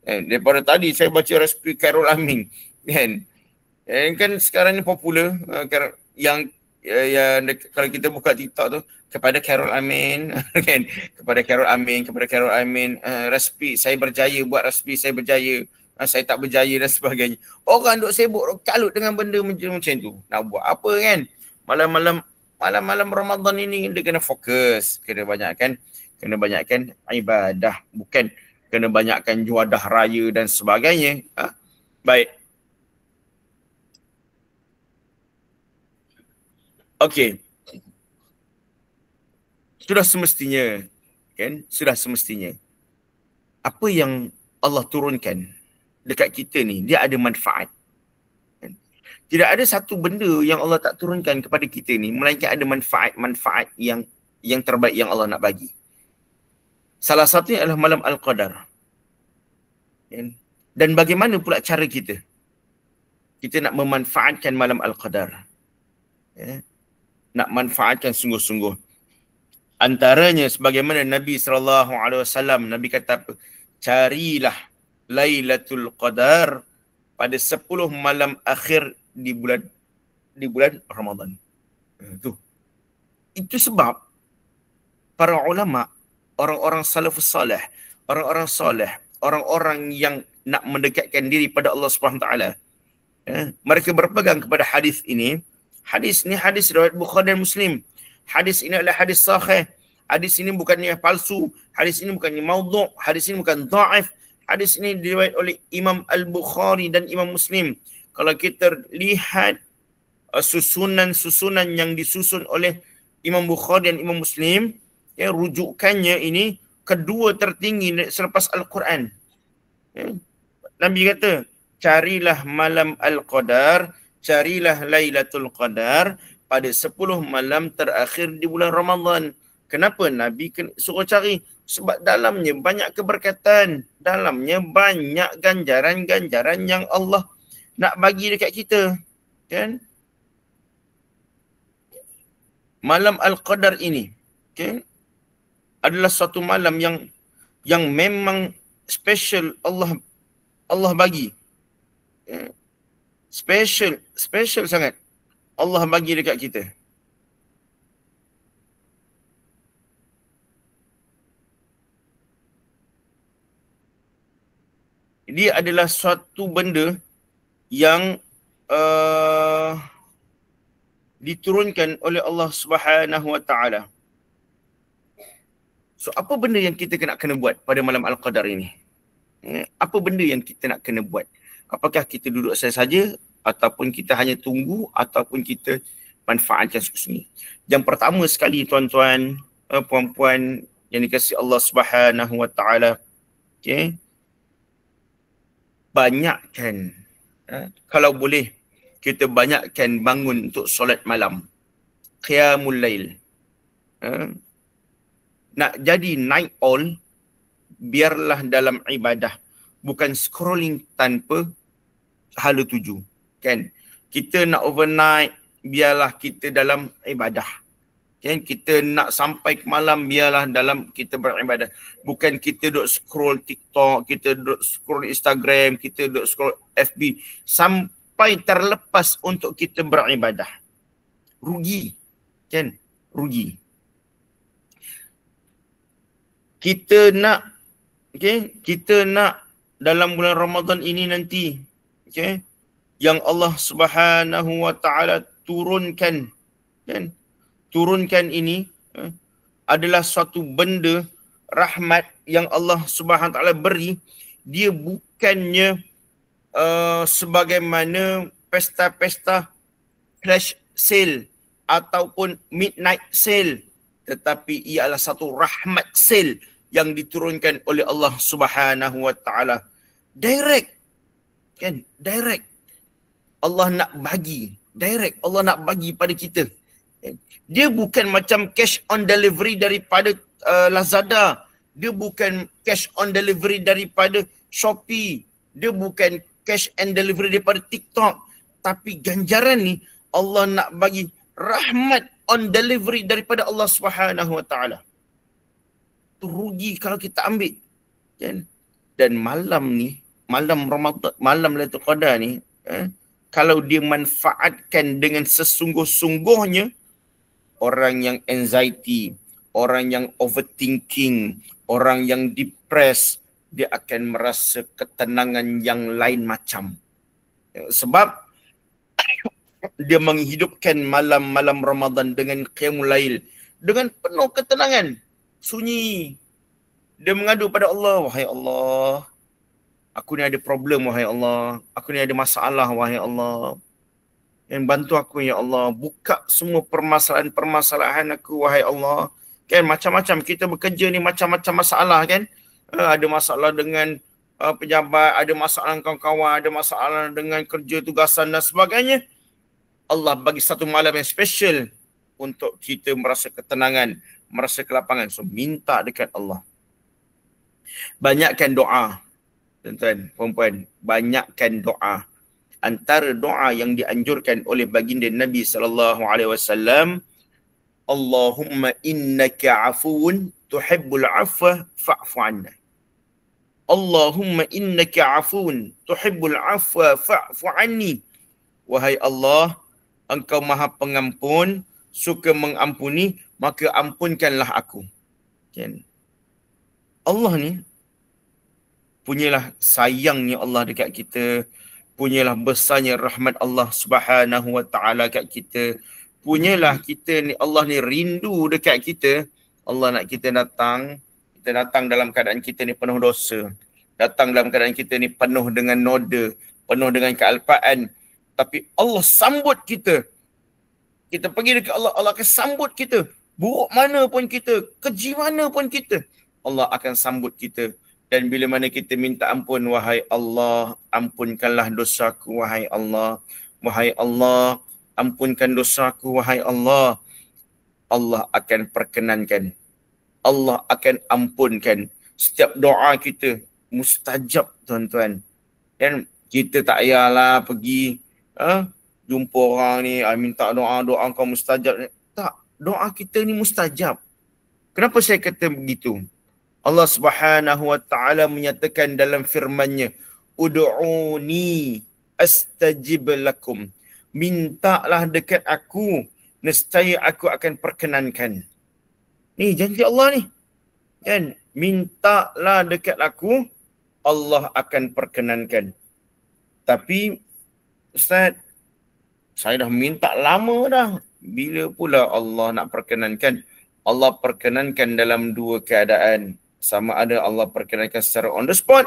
S2: Daripada tadi saya baca resipi Carol Amin. Kan sekarang ni popular. Yang kalau kita buka TikTok tu. Kepada Carol Amin. Kan? Kepada Carol Amin. Resipi. Saya berjaya buat resipi. Saya berjaya. Saya tak berjaya dan sebagainya. Orang duk sibuk kalut dengan benda macam tu. Nak buat apa kan? Malam-malam Ramadan ini dia kena fokus. Kena banyakkan ibadah. Bukan kena banyakkan juadah raya dan sebagainya. Baik. Okey. Sudah semestinya. Kan? Sudah semestinya. Apa yang Allah turunkan dekat kita ni, dia ada manfaat. Tidak ada satu benda yang Allah tak turunkan kepada kita ni melainkan ada manfaat-manfaat yang terbaik yang Allah nak bagi. Salah satunya adalah malam Al-Qadar. Dan bagaimana pula cara kita? Kita nak memanfaatkan malam Al-Qadar. Nak manfaatkan sungguh-sungguh. Antaranya sebagaimana Nabi SAW, Nabi kata apa? Carilah Lailatul Qadar pada 10 malam akhir di bulan Ramadan. Itu sebab para ulama, orang-orang salafus salih, orang-orang soleh, orang-orang yang nak mendekatkan diri pada Allah Subhanahu Taala, mereka berpegang kepada hadis ini. Hadis ni hadis riwayat Bukhari dan Muslim. Hadis ini adalah hadis sahih. Hadis ini bukannya palsu. Hadis ini bukannya maudhu'. Hadis ini bukan dhaif. Hadis ini diriwayat oleh Imam Al-Bukhari dan Imam Muslim. Kalau kita lihat susunan-susunan yang disusun oleh Imam Bukhari dan Imam Muslim, rujukannya ini kedua tertinggi selepas Al-Quran. Nabi kata, carilah malam Al-Qadar, carilah Lailatul Qadar pada 10 malam terakhir di bulan Ramadan. Kenapa Nabi suruh cari? Sebab dalamnya banyak keberkatan, dalamnya banyak ganjaran-ganjaran yang Allah nak bagi dekat kita. Kan? Malam Al-Qadar ini, okay, adalah suatu malam yang memang special Allah bagi. Special sangat Allah bagi dekat kita. Dia adalah suatu benda yang diturunkan oleh Allah Subhanahu Wa Taala. So apa benda yang kita kena buat pada malam Al-Qadar ini? Apa benda yang kita nak kena buat? Apakah kita duduk saja ataupun kita hanya tunggu ataupun kita manfaatkan sungguh-sungguh? Yang pertama sekali tuan-tuan, puan-puan yang dikasihi Allah Subhanahu Wa Taala, okey, banyakkan, kalau boleh kita banyakkan bangun untuk solat malam, qiyamul lail. Nak jadi night owl, biarlah dalam ibadah, bukan scrolling tanpa hala tuju. Kan? Kita nak overnight, biarlah kita dalam ibadah. Kan? Kita nak sampai ke malam, biarlah dalam kita beribadah. Bukan kita duk scroll TikTok, kita duk scroll Instagram, kita duk scroll FB sampai terlepas untuk kita beribadah. Rugi. Kan? Rugi. Kita nak, kita nak dalam bulan Ramadan ini nanti, yang Allah Subhanahu Wa Taala turunkan, kan? Turunkan ini adalah suatu benda rahmat yang Allah Subhanahu Wa Taala beri. Dia bukannya sebagaimana pesta-pesta flash sale ataupun midnight sale, tetapi ia adalah satu rahmat sale yang diturunkan oleh Allah Subhanahu Wa Taala. Direct. Kan? Direct. Allah nak bagi. Direct. Allah nak bagi pada kita. Dia bukan macam cash on delivery daripada Lazada. Dia bukan cash on delivery daripada Shopee. Dia bukan cash and delivery daripada TikTok. Tapi ganjaran ni Allah nak bagi rahmat on delivery daripada Allah Subhanahu Wa Taala. Tu rugi kalau kita ambil. Kan? Dan malam ni, malam Ramadan, malam Lailatul Qadar ni, kalau dia manfaatkan dengan sesungguh-sungguhnya, orang yang anxiety, orang yang overthinking, orang yang depressed, dia akan merasa ketenangan yang lain macam. Sebab dia menghidupkan malam-malam Ramadan dengan qiyamul lail, dengan penuh ketenangan, sunyi. Dia mengadu pada Allah, wahai Allah, aku ni ada problem, wahai Allah. Aku ni ada masalah, wahai Allah. Yang bantu aku, ya Allah. Buka semua permasalahan-permasalahan aku, wahai Allah. Kan macam-macam kita bekerja ni, macam-macam masalah kan. Ada masalah dengan pejabat, ada masalah dengan kawan-kawan, ada masalah dengan kerja, tugasan dan sebagainya, Allah bagi satu malam yang special untuk kita merasa ketenangan, merasa kelapangan. So, minta dekat Allah. Banyakkan doa, tuan-tuan, puan-puan. Banyakkan doa. Antara doa yang dianjurkan oleh baginda Nabi SAW, Allahumma innaka afuun tuhibbul afwa fa'fu anna. Allahumma innaka afuun tuhibbul afwa fa'fu anni. Wahai Allah, Engkau Maha Pengampun, suka mengampuni, maka ampunkanlah aku. Kan? Allah ni punyalah sayangnya Allah dekat kita, punyalah besarnya rahmat Allah Subhanahu wa taala kat kita. Punyalah kita ni, Allah ni rindu dekat kita. Allah nak kita datang dalam keadaan kita ni penuh dosa. Datang dalam keadaan kita ni penuh dengan noda, penuh dengan kealpaan. Tapi Allah sambut kita. Kita pergi dekat Allah, Allah akan sambut kita. Buruk mana pun kita, keji mana pun kita, Allah akan sambut kita. Dan bila mana kita minta ampun, wahai Allah, ampunkanlah dosaku, wahai Allah. Wahai Allah, ampunkan dosaku, wahai Allah. Allah akan perkenankan. Allah akan ampunkan. Setiap doa kita mustajab, tuan-tuan. Dan kita tak payahlah pergi jumpa orang ni, minta doa kau mustajab. Tak, doa kita ni mustajab. Kenapa saya kata begitu? Allah Subhanahu wa taala menyatakan dalam firman-Nya, ud'uni astajib lakum. Mintalah dekat aku, nescaya aku akan perkenankan. Ni janji Allah ni. Kan? Mintalah dekat aku, Allah akan perkenankan. Tapi Ustaz, saya dah minta lama dah. Bila pula Allah nak perkenankan? Allah perkenankan dalam dua keadaan. Sama ada Allah perkenankan secara on the spot.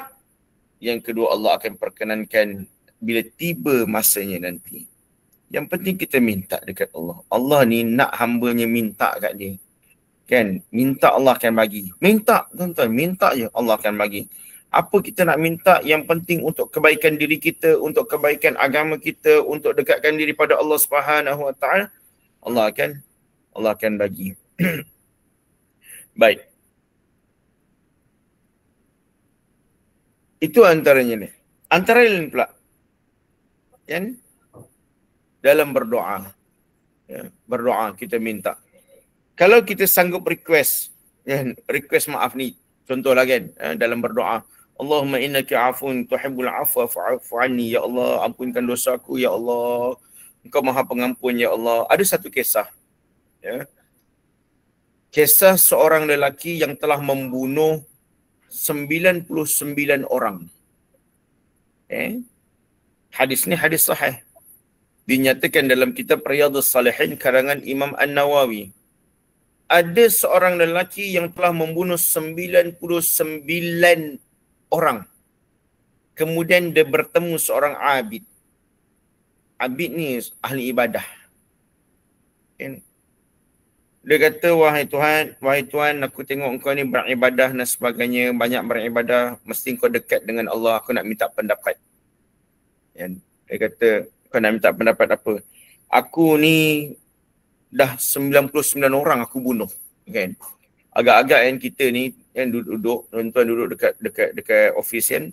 S2: Yang kedua, Allah akan perkenankan bila tiba masanya nanti. Yang penting kita minta dekat Allah. Allah ni nak hamba-Nya minta kat dia. Kan? Minta Allah akan bagi. Minta, tuan-tuan. Minta je Allah akan bagi. Apa kita nak minta, yang penting untuk kebaikan diri kita, untuk kebaikan agama kita, untuk dekatkan diri pada Allah Subhanahu wa taala, Allah akan bagi. Baik. Itu antaranya ni. Antara lain pula, kan? Dalam berdoa. Ya, berdoa kita minta. Kalau kita sanggup request, kan? Request maaf ni, contohlah kan, dalam berdoa, Allahumma innaka afun tuhibbul afwa fa'fu anni, ya Allah, ampunkan dosaku, ya Allah, Engkau Maha Pengampun, ya Allah. Ada satu kisah, ya. Kisah seorang lelaki yang telah membunuh 99 orang. Hadis ni hadis sahih. Dinyatakan dalam kitab Riyadhus Salihin karangan Imam An-Nawawi. Ada seorang lelaki yang telah membunuh 99 orang. Kemudian dia bertemu seorang abid. Abid ni ahli ibadah. Dia kata, wahai Tuhan, aku tengok engkau ni beribadah dan sebagainya, banyak beribadah, mesti engkau dekat dengan Allah, aku nak minta pendapat. Dia kata, kau nak minta pendapat apa? Aku ni dah 99 orang aku bunuh. Kan? Agak-agak kan kita ni kan duduk, tuan-tuan duduk dekat office kan,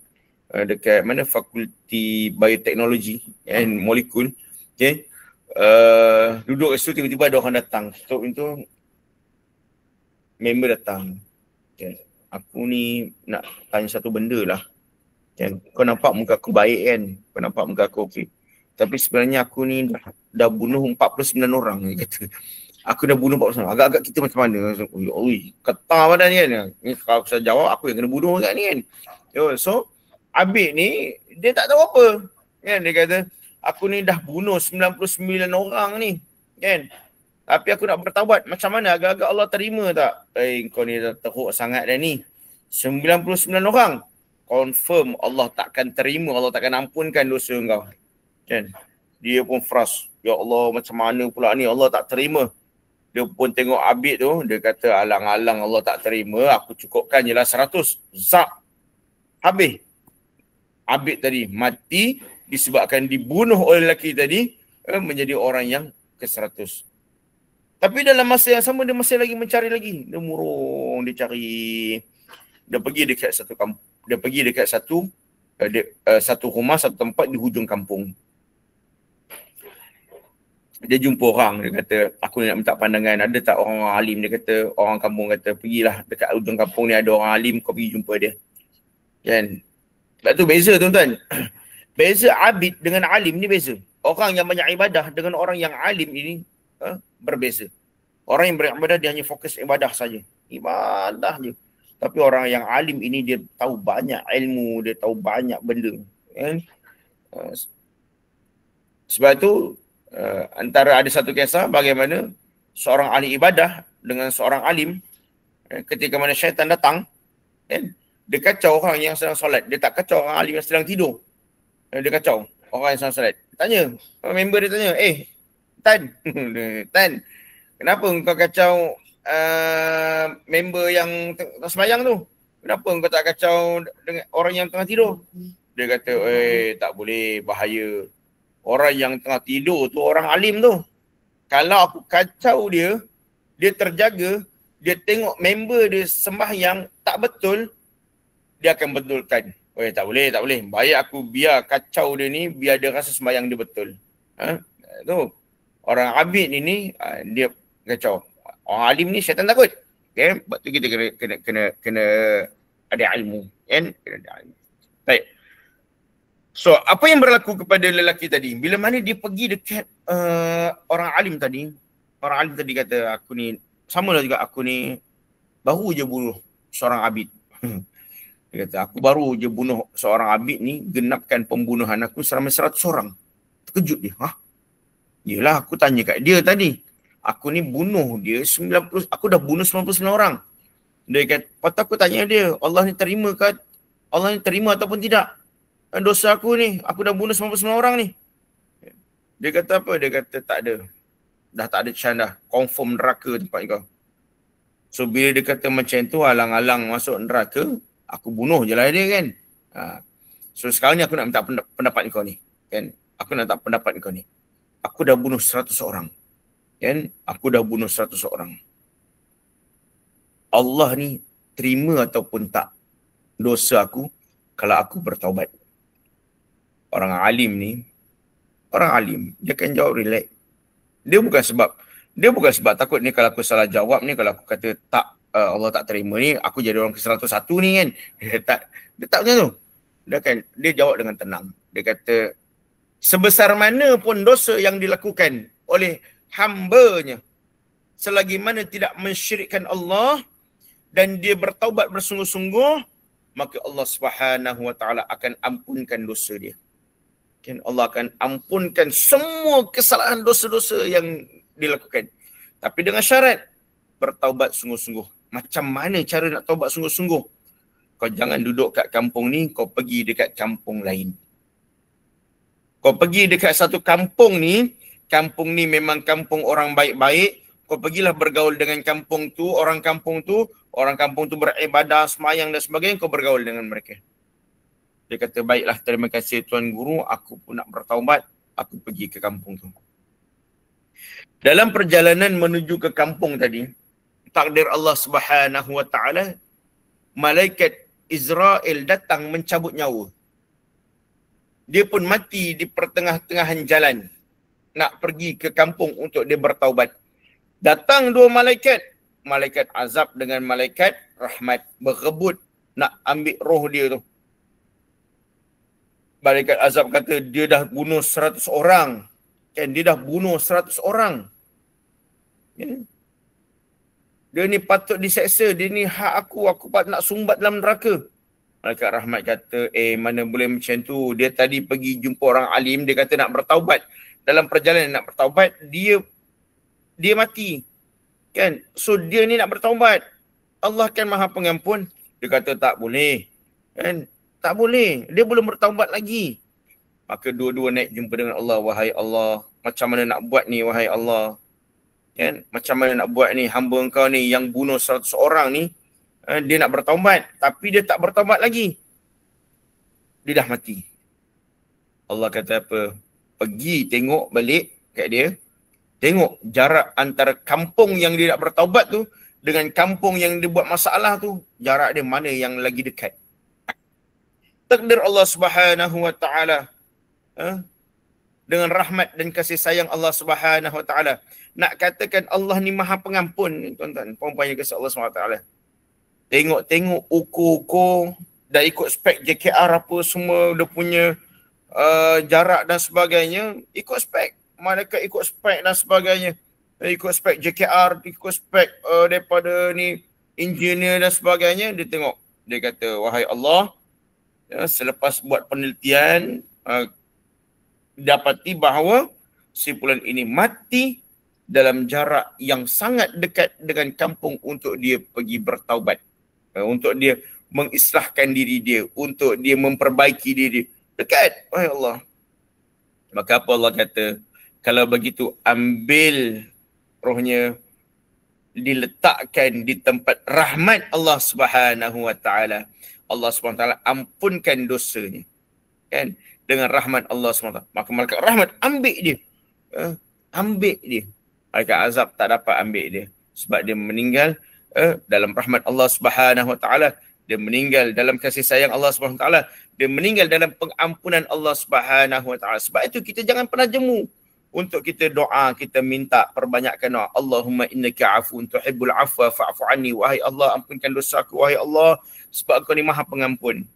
S2: dekat mana fakulti bioteknologi kan, molekul, okay? Duduk kat situ, tiba-tiba ada orang datang. Stop itu, member datang. Okay. Aku ni nak tanya satu benda lah. Okay. Kau nampak muka aku baik kan? Kau nampak muka aku okey. Tapi sebenarnya aku ni dah bunuh 49 orang. Dia kata. Aku dah bunuh 49 orang. Agak-agak kita macam mana? Ui, ketar badan kan? Ni kalau saya jawab, aku yang kena bunuh kat ni kan? So, Abid ni, dia tak tahu apa. Kan? Dia kata, aku ni dah bunuh 99 orang ni. Kan? Tapi aku nak bertaubat. Macam mana? Agak-agak Allah terima tak? Kau ni dah teruk sangat dah ni. 99 orang. Confirm Allah takkan terima. Allah takkan ampunkan dosa kau. Kan? Dia pun frust. Ya Allah, macam mana pula ni? Allah tak terima. Dia pun tengok Abid tu. Dia kata, alang-alang Allah tak terima. Aku cukupkan je lah 100. Zap. Habis. Abid tadi mati disebabkan dibunuh oleh lelaki tadi, menjadi orang yang ke-100. Tapi dalam masa yang sama dia masih lagi mencari lagi. Dia murung, dia cari. Dia pergi dekat satu kampung. Dia pergi dekat satu rumah, satu tempat di hujung kampung. Dia jumpa orang, dia kata, aku nak minta pandangan, ada tak orang alim? Dia kata, orang kampung kata, pergilah dekat hujung kampung ni ada orang alim, kau pergi jumpa dia. Kan? Sebab tu beza tuan-tuan. Beza abid dengan alim ni beza. Orang yang banyak ibadah dengan orang yang alim ini berbeza. Orang yang beribadah dia hanya fokus ibadah saja. Ibadah je. Tapi orang yang alim ini dia tahu banyak ilmu, dia tahu banyak benda. Kan? Sebab tu antara ada satu kisah bagaimana seorang ahli ibadah dengan seorang alim, ketika mana syaitan datang, kan? Dia kacau orang yang sedang solat. Dia tak kacau orang alim yang sedang tidur. Dia kacau orang yang sedang solat. Tanya, member dia tanya, Tan, Tan, kenapa kau kacau member yang tengah sembahyang tu? Kenapa kau tak kacau dengan orang yang tengah tidur? Dia kata, tak boleh, bahaya. Orang yang tengah tidur tu orang alim tu. Kalau aku kacau dia, dia terjaga, dia tengok member dia sembahyang tak betul, dia akan betulkan. Tak boleh, tak boleh. Baik aku biar kacau dia ni, biar dia rasa sembahyang dia betul. Tu. Orang abid ini, dia kacau. Orang alim ni syaitan takut. Okay? Sebab tu kita kena ada ilmu. Kan? Kena ada ilmu. Baik. So, apa yang berlaku kepada lelaki tadi? Bila mana dia pergi dekat orang alim tadi, orang alim tadi kata, aku ni, sama lah juga aku ni, baru je bunuh seorang abid. Dia kata, aku baru je bunuh seorang abid ni, genapkan pembunuhan aku selama 100 orang. Terkejut dia. Yelah, aku tanya kat dia tadi. Aku ni bunuh dia 90, aku dah bunuh 99 orang. Dia kata, patut aku tanya dia, Allah ni terima ke? Allah ni terima ataupun tidak? Dosa aku ni, aku dah bunuh 99 orang ni. Dia kata apa? Dia kata tak ada. Dah tak ada chance dah. Confirm neraka tempat kau. So bila dia kata macam tu, alang-alang masuk neraka, aku bunuh je lah dia kan. So sekarang ni aku nak minta pendapat kau ni. Kan? Aku nak minta pendapat kau ni. Aku dah bunuh 100 orang. Kan? Aku dah bunuh 100 orang. Allah ni terima ataupun tak dosa aku kalau aku bertaubat? Orang alim, dia akan jawab relax. Dia bukan sebab takut ni kalau aku salah jawab ni, kalau aku kata tak, Allah tak terima ni, aku jadi orang ke-101 ni kan. Dia tak macam tu. Dia jawab dengan tenang. Dia kata, sebesar mana pun dosa yang dilakukan oleh hamba-Nya, selagi mana tidak mensyirikkan Allah dan dia bertaubat bersungguh-sungguh, maka Allah Subhanahu wa taala akan ampunkan dosa dia. Kan, Allah akan ampunkan semua kesalahan dosa-dosa yang dilakukan. Tapi dengan syarat bertaubat sungguh-sungguh. Macam mana cara nak taubat sungguh-sungguh? Kau jangan duduk kat kampung ni, kau pergi dekat kampung lain. Kau pergi dekat satu kampung ni memang kampung orang baik-baik, kau pergilah bergaul dengan kampung tu, orang kampung tu beribadah, semayang dan sebagainya, kau bergaul dengan mereka. Dia kata, baiklah, terima kasih Tuan Guru, aku pun nak bertaubat, aku pergi ke kampung tu. Dalam perjalanan menuju ke kampung tadi, takdir Allah Subhanahu wa taala, malaikat Israel datang mencabut nyawa. Dia pun mati di pertengah-tengahan jalan nak pergi ke kampung untuk dia bertaubat. Datang dua malaikat, malaikat azab dengan malaikat rahmat, berebut nak ambil roh dia tu. Malaikat azab kata dia dah bunuh 100 orang. Kan, dia dah bunuh 100 orang. Dia ni patut diseksa, dia ni hak aku patut nak sumbat dalam neraka. Malaikat rahmat kata, mana boleh macam tu. Dia tadi pergi jumpa orang alim, dia kata nak bertaubat. Dalam perjalanan nak bertaubat, dia mati. Kan? So dia ni nak bertaubat. Allah kan Maha Pengampun. Dia kata tak boleh. Kan? Tak boleh. Dia belum bertaubat lagi. Maka dua-dua naik jumpa dengan Allah. Wahai Allah, macam mana nak buat ni wahai Allah? Kan? Macam mana nak buat ni? Hamba engkau ni yang bunuh 100 orang ni, dia nak bertaubat. Tapi dia tak bertaubat lagi. dia dah mati. Allah kata apa? Pergi tengok balik kat dia. Tengok jarak antara kampung yang dia nak bertaubat tu dengan kampung yang dia buat masalah tu, jarak dia mana yang lagi dekat. Takdir Allah Subhanahu wa taala, dengan rahmat dan kasih sayang Allah Subhanahu wa taala. Nak katakan Allah ni Maha Pengampun, tuan-tuan, puan-puan yang kasih Allah Subhanahu wa taala. Tengok-tengok ukur-ukur dah ikut spek JKR apa semua, dia punya jarak dan sebagainya, ikut spek. Malaikat ikut spek dan sebagainya. Ikut spek JKR, ikut spek daripada ni engineer dan sebagainya. Dia tengok, dia kata, wahai Allah, selepas buat penelitian, dapati bahawa simpulan ini mati dalam jarak yang sangat dekat dengan kampung untuk dia pergi bertaubat. Untuk dia mengislahkan diri dia, untuk dia memperbaiki diri. Dekat, wahai Allah. Maka apa Allah kata? Kalau begitu, ambil rohnya, diletakkan di tempat rahmat Allah Subhanahu wa taala. Allah Subhanahu wa taala ampunkan dosanya. Kan? Dengan rahmat Allah SWT. Maka malaikat rahmat ambil dia. Ambil dia. Malaikat azab tak dapat ambil dia. Sebab dia meninggal dalam rahmat Allah Subhanahu wa taala. Dia meninggal dalam kasih sayang Allah Subhanahu wa taala. Dia meninggal dalam pengampunan Allah Subhanahu wa taala. Sebab itu kita jangan pernah jemu untuk kita doa, kita minta perbanyakkan doa. Allahumma innaka afuun tuhibbul afwa fa'fu anni. Wahai Allah, ampunkan dosaku. Wahai Allah, sebab Engkau ni Maha Pengampun.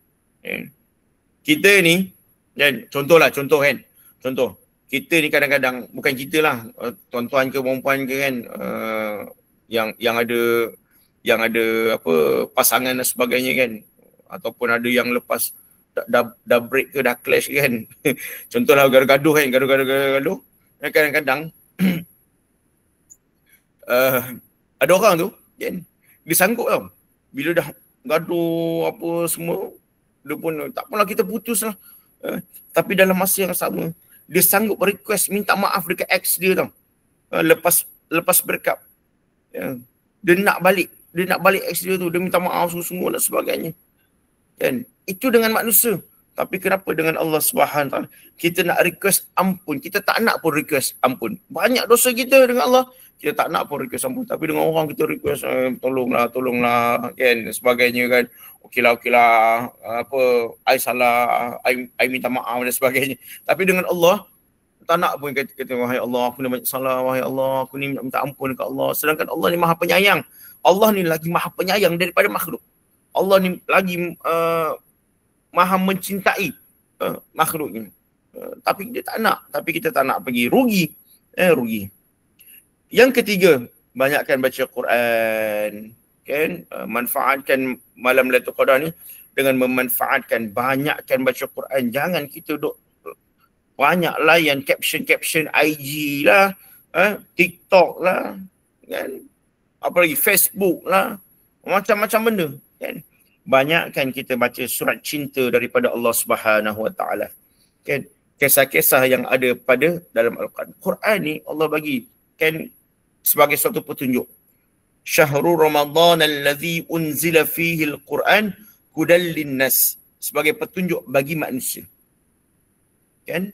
S2: Kita ni, dan contoh kan. Contoh, kita ni kadang-kadang, bukan kita lah, tuan-tuan ke perempuan ke kan, yang ada apa pasangan dan sebagainya kan, ataupun ada yang lepas dah break ke dah clash ke kan. Contohlah gaduh kan, gaduh. Kadang-kadang ada orang tu kan, dia sanggup tau. Bila dah gaduh apa semua, dia pun tak apalah, kita putus lah. Tapi dalam masa yang sama, dia sanggup request minta maaf dekat ex dia tau. Lepas break up. Dia nak balik ex dia tu, dia minta maaf sungguh-sungguh dan sebagainya. Kan? Itu dengan manusia. Tapi kenapa dengan Allah Subhanahu Wa Taala kita nak request ampun, kita tak nak pun request ampun. Banyak dosa kita dengan Allah, kita tak nak pun request ampun. Tapi dengan orang kita request tolonglah kan, sebagainya kan. Okeylah, apa, I salah, I minta maaf dan sebagainya. Tapi dengan Allah tak nak pun kata wahai Allah, aku ni banyak salah, wahai Allah, aku ni minta ampun dekat Allah. Sedangkan Allah ni Maha Penyayang. Allah ni lagi Maha Penyayang daripada makhluk. Allah ni lagi Maha mencintai makhluknya. Tapi dia tak nak. Tapi kita tak nak pergi. Rugi. Yang ketiga, banyakkan baca Quran. Kan? Manfaatkan malam Lailatul Qadar ni dengan memanfaatkan, banyakkan baca Quran. Jangan kita duk banyak layan caption IG lah, TikTok lah, kan? Apa lagi, Facebook lah, macam-macam benda, kan? Banyakkan kita baca surat cinta daripada Allah Subhanahu Wa Taala, kan? Kisah-kisah yang ada pada dalam Al-Quran. Quran ni Allah bagi kan sebagai suatu petunjuk. Syahrul Ramadan allazi unzila fihi al-Quran hudal linnas, sebagai petunjuk bagi manusia. Kan?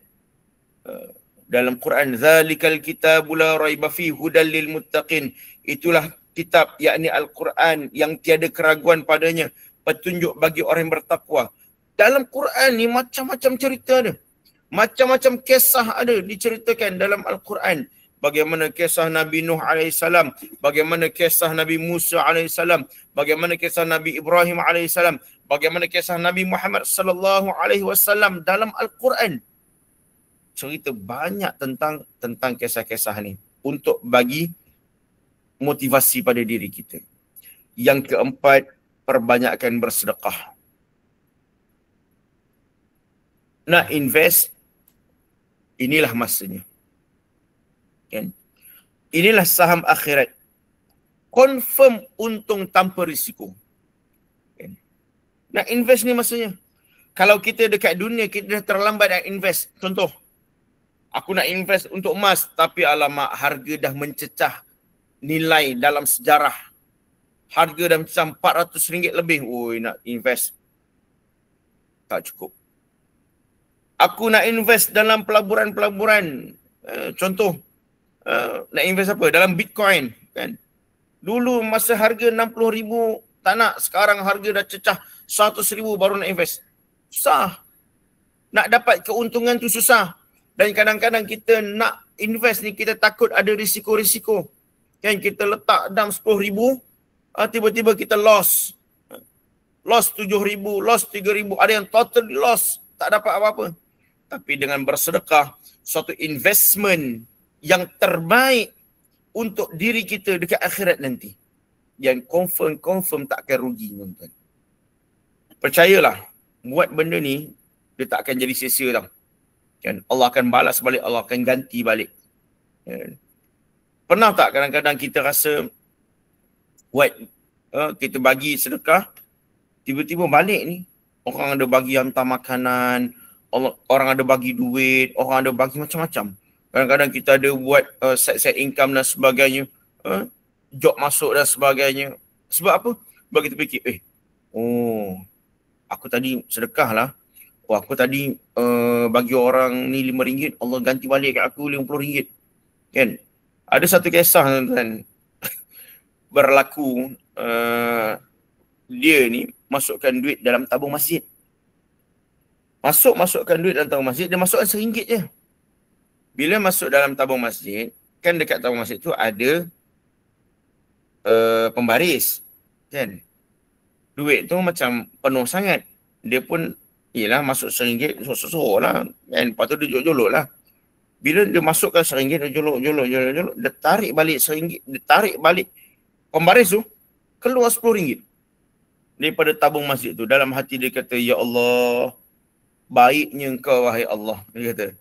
S2: Dalam Quran, zalikal kitabu la raiba fihi hudal lil muttaqin. Itulah kitab, yakni Al-Quran, yang tiada keraguan padanya, petunjuk bagi orang yang bertakwa. Dalam Quran ni macam-macam cerita ada. Macam-macam kisah ada diceritakan dalam Al-Quran. Bagaimana kisah Nabi Nuh AS, bagaimana kisah Nabi Musa AS, bagaimana kisah Nabi Ibrahim AS, bagaimana kisah Nabi Muhammad SAW dalam Al-Quran. Cerita banyak tentang kisah-kisah ni untuk bagi motivasi pada diri kita. Yang keempat, perbanyakkan bersedekah. Nak invest, inilah masanya. Kan? Inilah saham akhirat. Confirm untung tanpa risiko. Kan? Nak invest ni masanya. Kalau kita dekat dunia, kita dah terlambat nak invest. Contoh, aku nak invest untuk emas, tapi alamak, harga dah mencecah nilai dalam sejarah. Harga dah macam RM400 lebih. Oi, nak invest. Tak cukup. Aku nak invest dalam pelaburan-pelaburan. Contoh, nak invest apa? Dalam Bitcoin. Kan? Dulu masa harga 60,000 tak nak. Sekarang harga dah cecah 100,000 baru nak invest. Susah. Nak dapat keuntungan tu susah. Dan kadang-kadang kita nak invest ni, kita takut ada risiko-risiko. Kan kita letak dalam 10,000, tiba-tiba kita loss. Loss 7,000, loss 3,000. Ada yang totally loss. Tak dapat apa-apa. Tapi dengan bersedekah, suatu investment yang terbaik untuk diri kita dekat akhirat nanti. Yang confirm tak akan rugi, tuan-tuan. Percayalah, buat benda ni, dia tak akan jadi sia-sia tau. Kan? Allah akan balas balik, Allah akan ganti balik. Kan? Pernah tak kadang-kadang kita rasa buat, kita bagi sedekah, tiba-tiba balik ni, orang ada bagi hantar makanan, orang ada bagi duit, orang ada bagi macam-macam. Kadang-kadang kita ada buat side income dan sebagainya, job masuk dan sebagainya. Sebab apa? Sebab kita fikir, aku tadi sedekah lah. Aku tadi bagi orang ni RM5, Allah ganti balik kat aku RM50. Kan? Ada satu kisah, tuan-tuan, berlaku, dia ni masukkan duit dalam tabung masjid. Masukkan duit dalam tabung masjid, dia masukkan RM1 je. Bila masuk dalam tabung masjid, kan dekat tabung masjid tu ada pembaris. Kan? Duit tu macam penuh sangat. Dia pun, yelah masuk RM1, sorok-sorok lah. Kan? Lepas tu dia jolok lah. Bila dia masukkan RM1, dia jolok. Dia tarik balik RM1, dia tarik balik pembaris tu, keluar RM10 daripada tabung masjid tu. Dalam hati dia kata, ya Allah, baiknya engkau wahai Allah. Dia kata,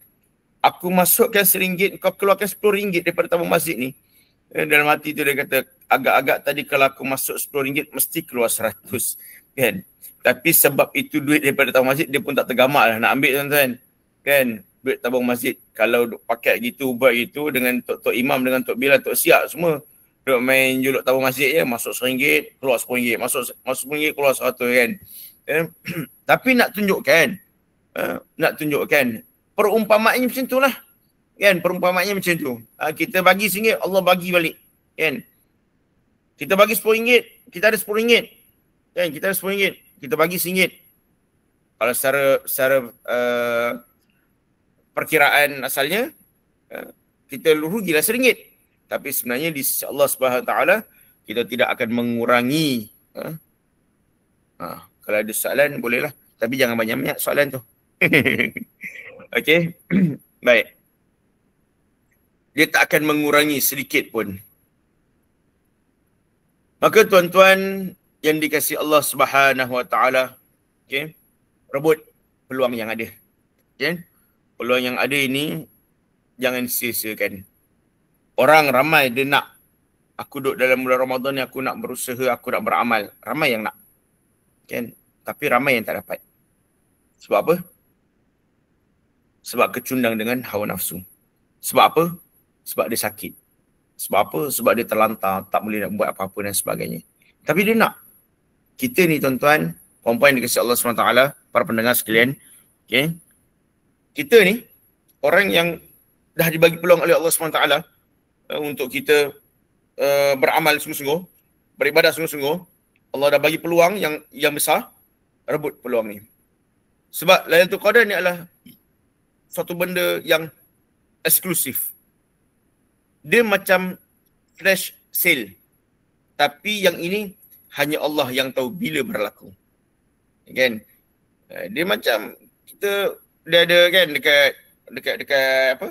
S2: aku masukkan RM1, kau keluarkan RM10 daripada tabung masjid ni. Dalam hati tu dia kata, agak-agak tadi kalau aku masuk RM10, mesti keluar 100. Kan? Tapi sebab itu duit daripada tabung masjid, dia pun tak tergamak lah nak ambil, tuan-tuan. Kan? Duit tabung masjid. Kalau pakai gitu, buat gitu dengan Tok Imam, dengan Tok Bilal, Tok Siap semua, duk main juluk tabung masjid je, masuk RM1, keluar RM10, masuk RM10, keluar RM100 kan. Tapi nak tunjukkan, perumpamaannya macam tu lah. Kan, perumpamaannya macam tu. Kita bagi RM1, Allah bagi balik. Kan. Kita bagi RM10, kita ada RM10. Kan, kita ada RM10, kita bagi RM1. Kalau secara perkiraan asalnya, kita rugilah RM1. Tapi sebenarnya di sisi Allah Subhanahu Wa Taala, kita tidak akan mengurangi. Kalau ada soalan bolehlah, tapi jangan banyak-banyak soalan tu. Okey. Baik. Dia tak akan mengurangi sedikit pun. Maka tuan-tuan yang dikasihi Allah Subhanahu Wa Taala, okey, rebut peluang yang ada. Okey. Peluang yang ada ini jangan sia-siakan. Orang ramai dia nak, aku duduk dalam bulan Ramadan ni, aku nak berusaha, aku nak beramal. Ramai yang nak. Kan? Tapi ramai yang tak dapat. Sebab apa? Sebab kecundang dengan hawa nafsu. Sebab apa? Sebab dia sakit. Sebab apa? Sebab dia terlantar, tak boleh nak buat apa-apa dan sebagainya. Tapi dia nak. Kita ni tuan-tuan, puan-puan yang dikasihi Allah SWT, para pendengar sekalian, okay? Kita ni, orang yang dah dibagi peluang oleh Allah SWT untuk kita beramal sungguh-sungguh, beribadah sungguh-sungguh. Allah dah bagi peluang yang besar, rebut peluang ni. Sebab Lailatul Qadar ni adalah suatu benda yang eksklusif. Dia macam flash sale. Tapi yang ini hanya Allah yang tahu bila berlaku. Kan? Dia macam dia ada kan dekat apa?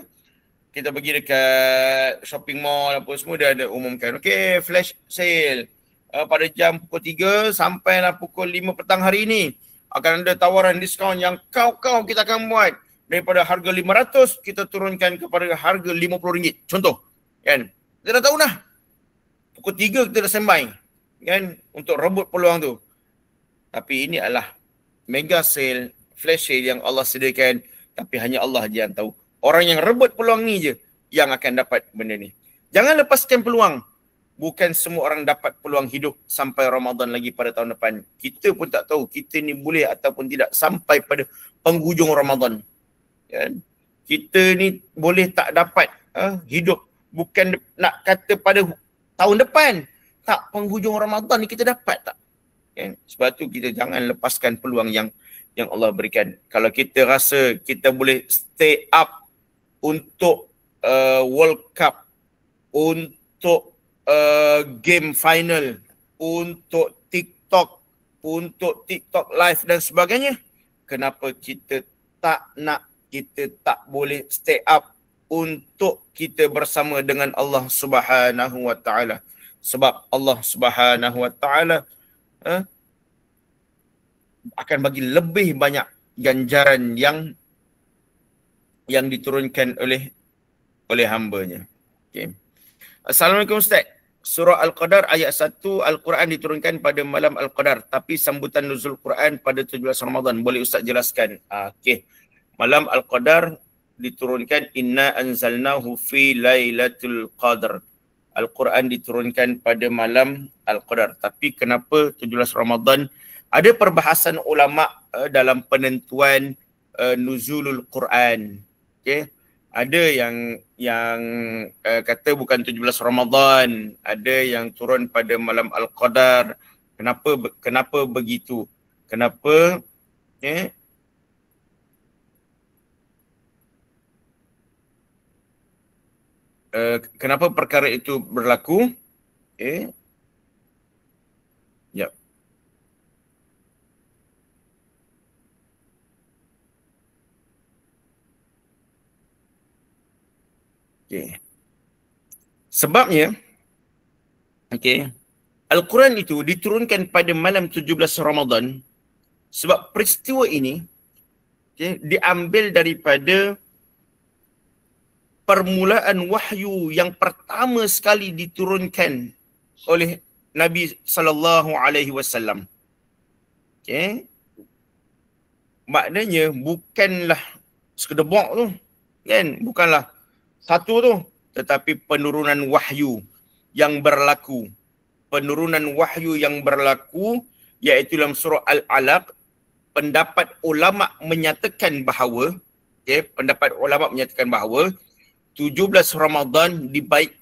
S2: Kita pergi dekat shopping mall apa semua, dia ada umumkan, okey, flash sale pada jam pukul 3 sampailah pukul 5 petang hari ini akan ada tawaran diskaun yang kau kita akan buat daripada harga 500 kita turunkan kepada harga RM50. Contoh, kan? Kita dah tahu dah. Pukul 3 kita dah standby, kan, untuk rebut peluang tu. Tapi ini adalah mega sale, flash sale yang Allah sediakan, tapi hanya Allah je yang tahu. Orang yang rebut peluang ni je yang akan dapat benda ni. Jangan lepaskan peluang. Bukan semua orang dapat peluang hidup sampai Ramadan lagi pada tahun depan. Kita pun tak tahu kita ni boleh ataupun tidak sampai pada penghujung Ramadan. Kan? Kita ni boleh tak dapat hidup, bukan nak kata pada tahun depan, tak, penghujung Ramadan ni kita dapat tak? Kan? Sebab tu kita jangan lepaskan peluang yang Allah berikan. Kalau kita rasa kita boleh stay up untuk World Cup, untuk game final, untuk TikTok live dan sebagainya, kenapa kita tak nak, kita tak boleh stay up untuk kita bersama dengan Allah Subhanahu wa taala? Sebab Allah Subhanahu wa taala akan bagi lebih banyak ganjaran yang diturunkan oleh hamba-Nya. Okay. Assalamualaikum Ustaz. Surah Al-Qadar ayat 1, Al-Quran diturunkan pada malam Al-Qadar, tapi sambutan nuzul Quran pada 17 Ramadan. Boleh Ustaz jelaskan? Okey. Malam Al-Qadar diturunkan, inna anzalnahu fi lailatul qadar. Al-Quran diturunkan pada malam Al-Qadar. Tapi kenapa 17 Ramadan? Ada perbahasan ulama dalam penentuan nuzulul Quran. Okey. Ada yang kata bukan 17 Ramadan, ada yang turun pada malam Al-Qadar. Kenapa begitu? Kenapa kenapa perkara itu berlaku? Ya. Okay. Sebabnya, Al-Quran itu diturunkan pada malam 17 Ramadan sebab peristiwa ini diambil daripada permulaan wahyu yang pertama sekali diturunkan oleh Nabi sallallahu alaihi wasallam. Maknanya bukanlah sekedar tu, kan? Bukanlah satu tu, tetapi penurunan wahyu yang berlaku. Penurunan wahyu yang berlaku iaitu dalam surah Al-Alaq. Pendapat ulama menyatakan bahawa 17 Ramadan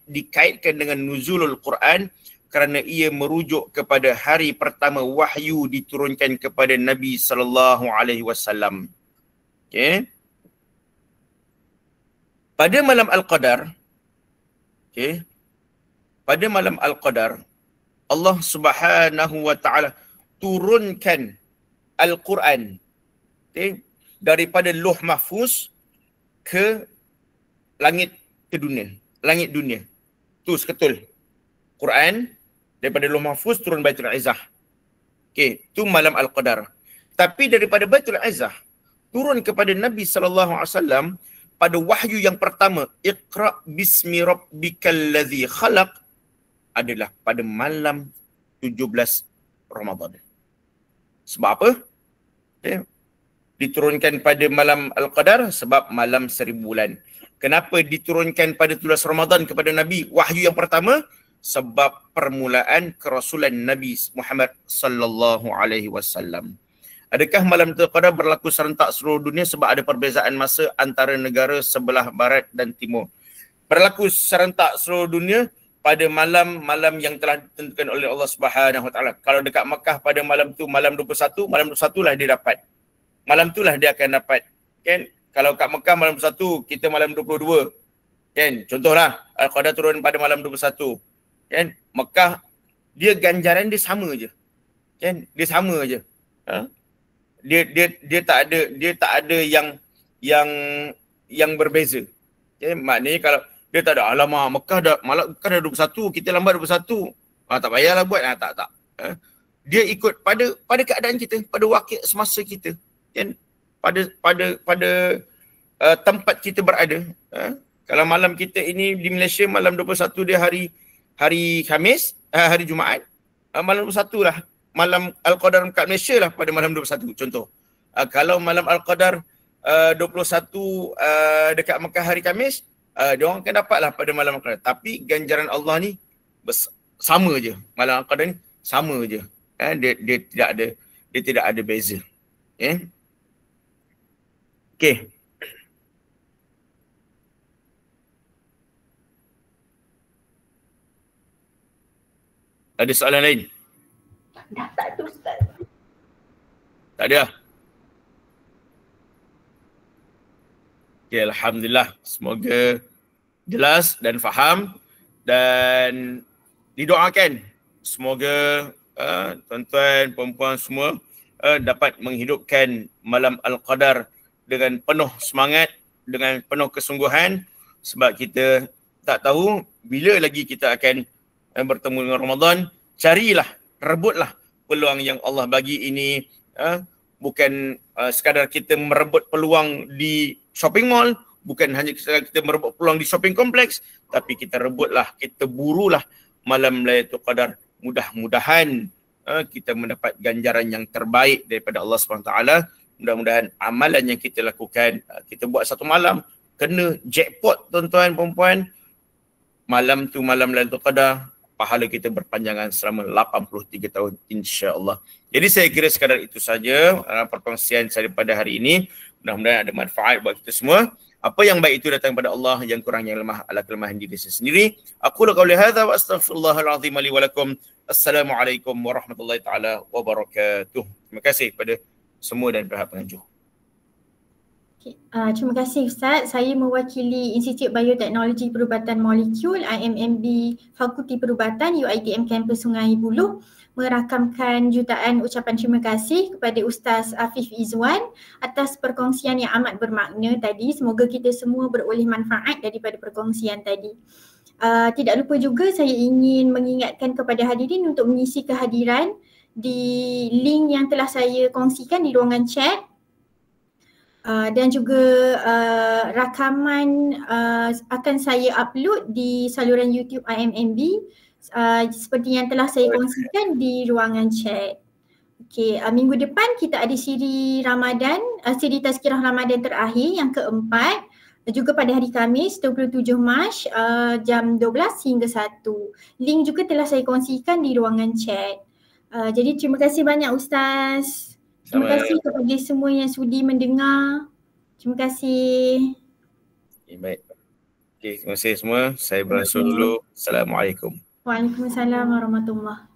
S2: dikaitkan dengan nuzulul Quran kerana ia merujuk kepada hari pertama wahyu diturunkan kepada Nabi sallallahu alaihi wasallam. Pada malam Al-Qadar, pada malam Al-Qadar, Allah Subhanahu wa taala turunkan Al-Quran daripada Lauh Mahfuz ke langit dunia. Tu seketul. Quran daripada Lauh Mahfuz turun Baitul Izzah. Tu malam Al-Qadar. Tapi daripada Baitul Izzah turun kepada Nabi sallallahu alaihi wasallam pada wahyu yang pertama, Iqra bismi rabbikal ladzi khalaq, adalah pada malam 17 Ramadan. Sebab apa? Diturunkan pada malam Al-Qadar sebab malam 1000 bulan. Kenapa diturunkan pada 17 Ramadan kepada Nabi wahyu yang pertama? Sebab permulaan kerasulan Nabi Muhammad sallallahu alaihi wasallam. Adakah malam Al-Qadar berlaku serentak seluruh dunia sebab ada perbezaan masa antara negara sebelah barat dan timur? Berlaku serentak seluruh dunia pada malam-malam yang telah ditentukan oleh Allah Subhanahu wa taala. Kalau dekat Makkah pada malam tu, malam 21 lah dia dapat. Malam tu lah dia akan dapat. Kan? Kalau kat Makkah malam 21, kita malam 22. Kan? Contohlah, Al-Qadar turun pada malam 21. Kan? Makkah dia ganjaran dia sama je. Kan? Dia sama je. Dia tak ada yang berbeza. Maknanya kalau dia tak ada, alamak Mekah dah 21, kita lambat 21. Tak payahlah buat. Tak. Dia ikut pada keadaan kita, pada wakil semasa kita. Kan? Pada tempat kita berada. Kalau malam kita ini di Malaysia malam 21 dia hari Khamis, hari Jumaat, malam 21 lah. Malam Al-Qadar kat Malaysia lah pada malam 21 contoh. Kalau malam Al-Qadar 21 dekat Mekah hari Khamis, dia orang akan dapatlah pada malam Al-Qadar. Tapi ganjaran Allah ni sama je. Malam Al-Qadar ni sama je. Dia tidak ada beza. Okey. Ada soalan lain?
S1: Dah tak ada Ustaz.
S2: Tak ada? Okay, Alhamdulillah. Semoga jelas dan faham dan didoakan. Semoga tuan-tuan, puan-puan semua dapat menghidupkan malam Al-Qadar dengan penuh semangat, dengan penuh kesungguhan, sebab kita tak tahu bila lagi kita akan bertemu dengan Ramadan. Carilah, rebutlah peluang yang Allah bagi ini. Bukan sekadar kita merebut peluang di shopping mall, bukan hanya sekadar kita merebut peluang di shopping kompleks, tapi kita rebutlah, kita burulah malam Lailatul Qadar. Mudah-mudahan kita mendapat ganjaran yang terbaik daripada Allah SWT. Mudah-mudahan amalan yang kita lakukan, kita buat satu malam, kena jackpot tuan-tuan, perempuan. Malam tu malam Lailatul Qadar, pahala kita berpanjangan selama 83 tahun insya-Allah. Jadi saya kira sekadar itu saja perkongsian saya pada hari ini. Mudah-mudahan ada manfaat buat kita semua. Apa yang baik itu datang daripada Allah, yang kurang yang lemah adalah kelemahan diri saya sendiri. Aku qauli hadza wa astaghfirullahal azim li wa lakum. Assalamualaikum warahmatullahi taala wabarakatuh. Terima kasih kepada semua dan pihak penganjur.
S1: Terima kasih Ustaz. Saya mewakili Institut Bioteknologi Perubatan Molekul IMMB Fakulti Perubatan UiTM Kampus Sungai Buloh merakamkan jutaan ucapan terima kasih kepada Ustaz Afif Izwan atas perkongsian yang amat bermakna tadi. Semoga kita semua beroleh manfaat daripada perkongsian tadi. Tidak lupa juga saya ingin mengingatkan kepada hadirin untuk mengisi kehadiran di link yang telah saya kongsikan di ruangan chat. Dan juga rakaman akan saya upload di saluran YouTube IMMB seperti yang telah saya kongsikan di ruangan chat. Okey, minggu depan kita ada siri Ramadan, siri Tazkirah Ramadan terakhir yang keempat, juga pada hari Khamis 27 Mac jam 12 hingga 1. Link juga telah saya kongsikan di ruangan chat. Jadi terima kasih banyak Ustaz. Terima kasih kepada semua yang sudi mendengar. Terima kasih.
S2: Baik. Okay, terima kasih semua. Saya beransur dulu. Assalamualaikum.
S1: Waalaikumsalam warahmatullahi.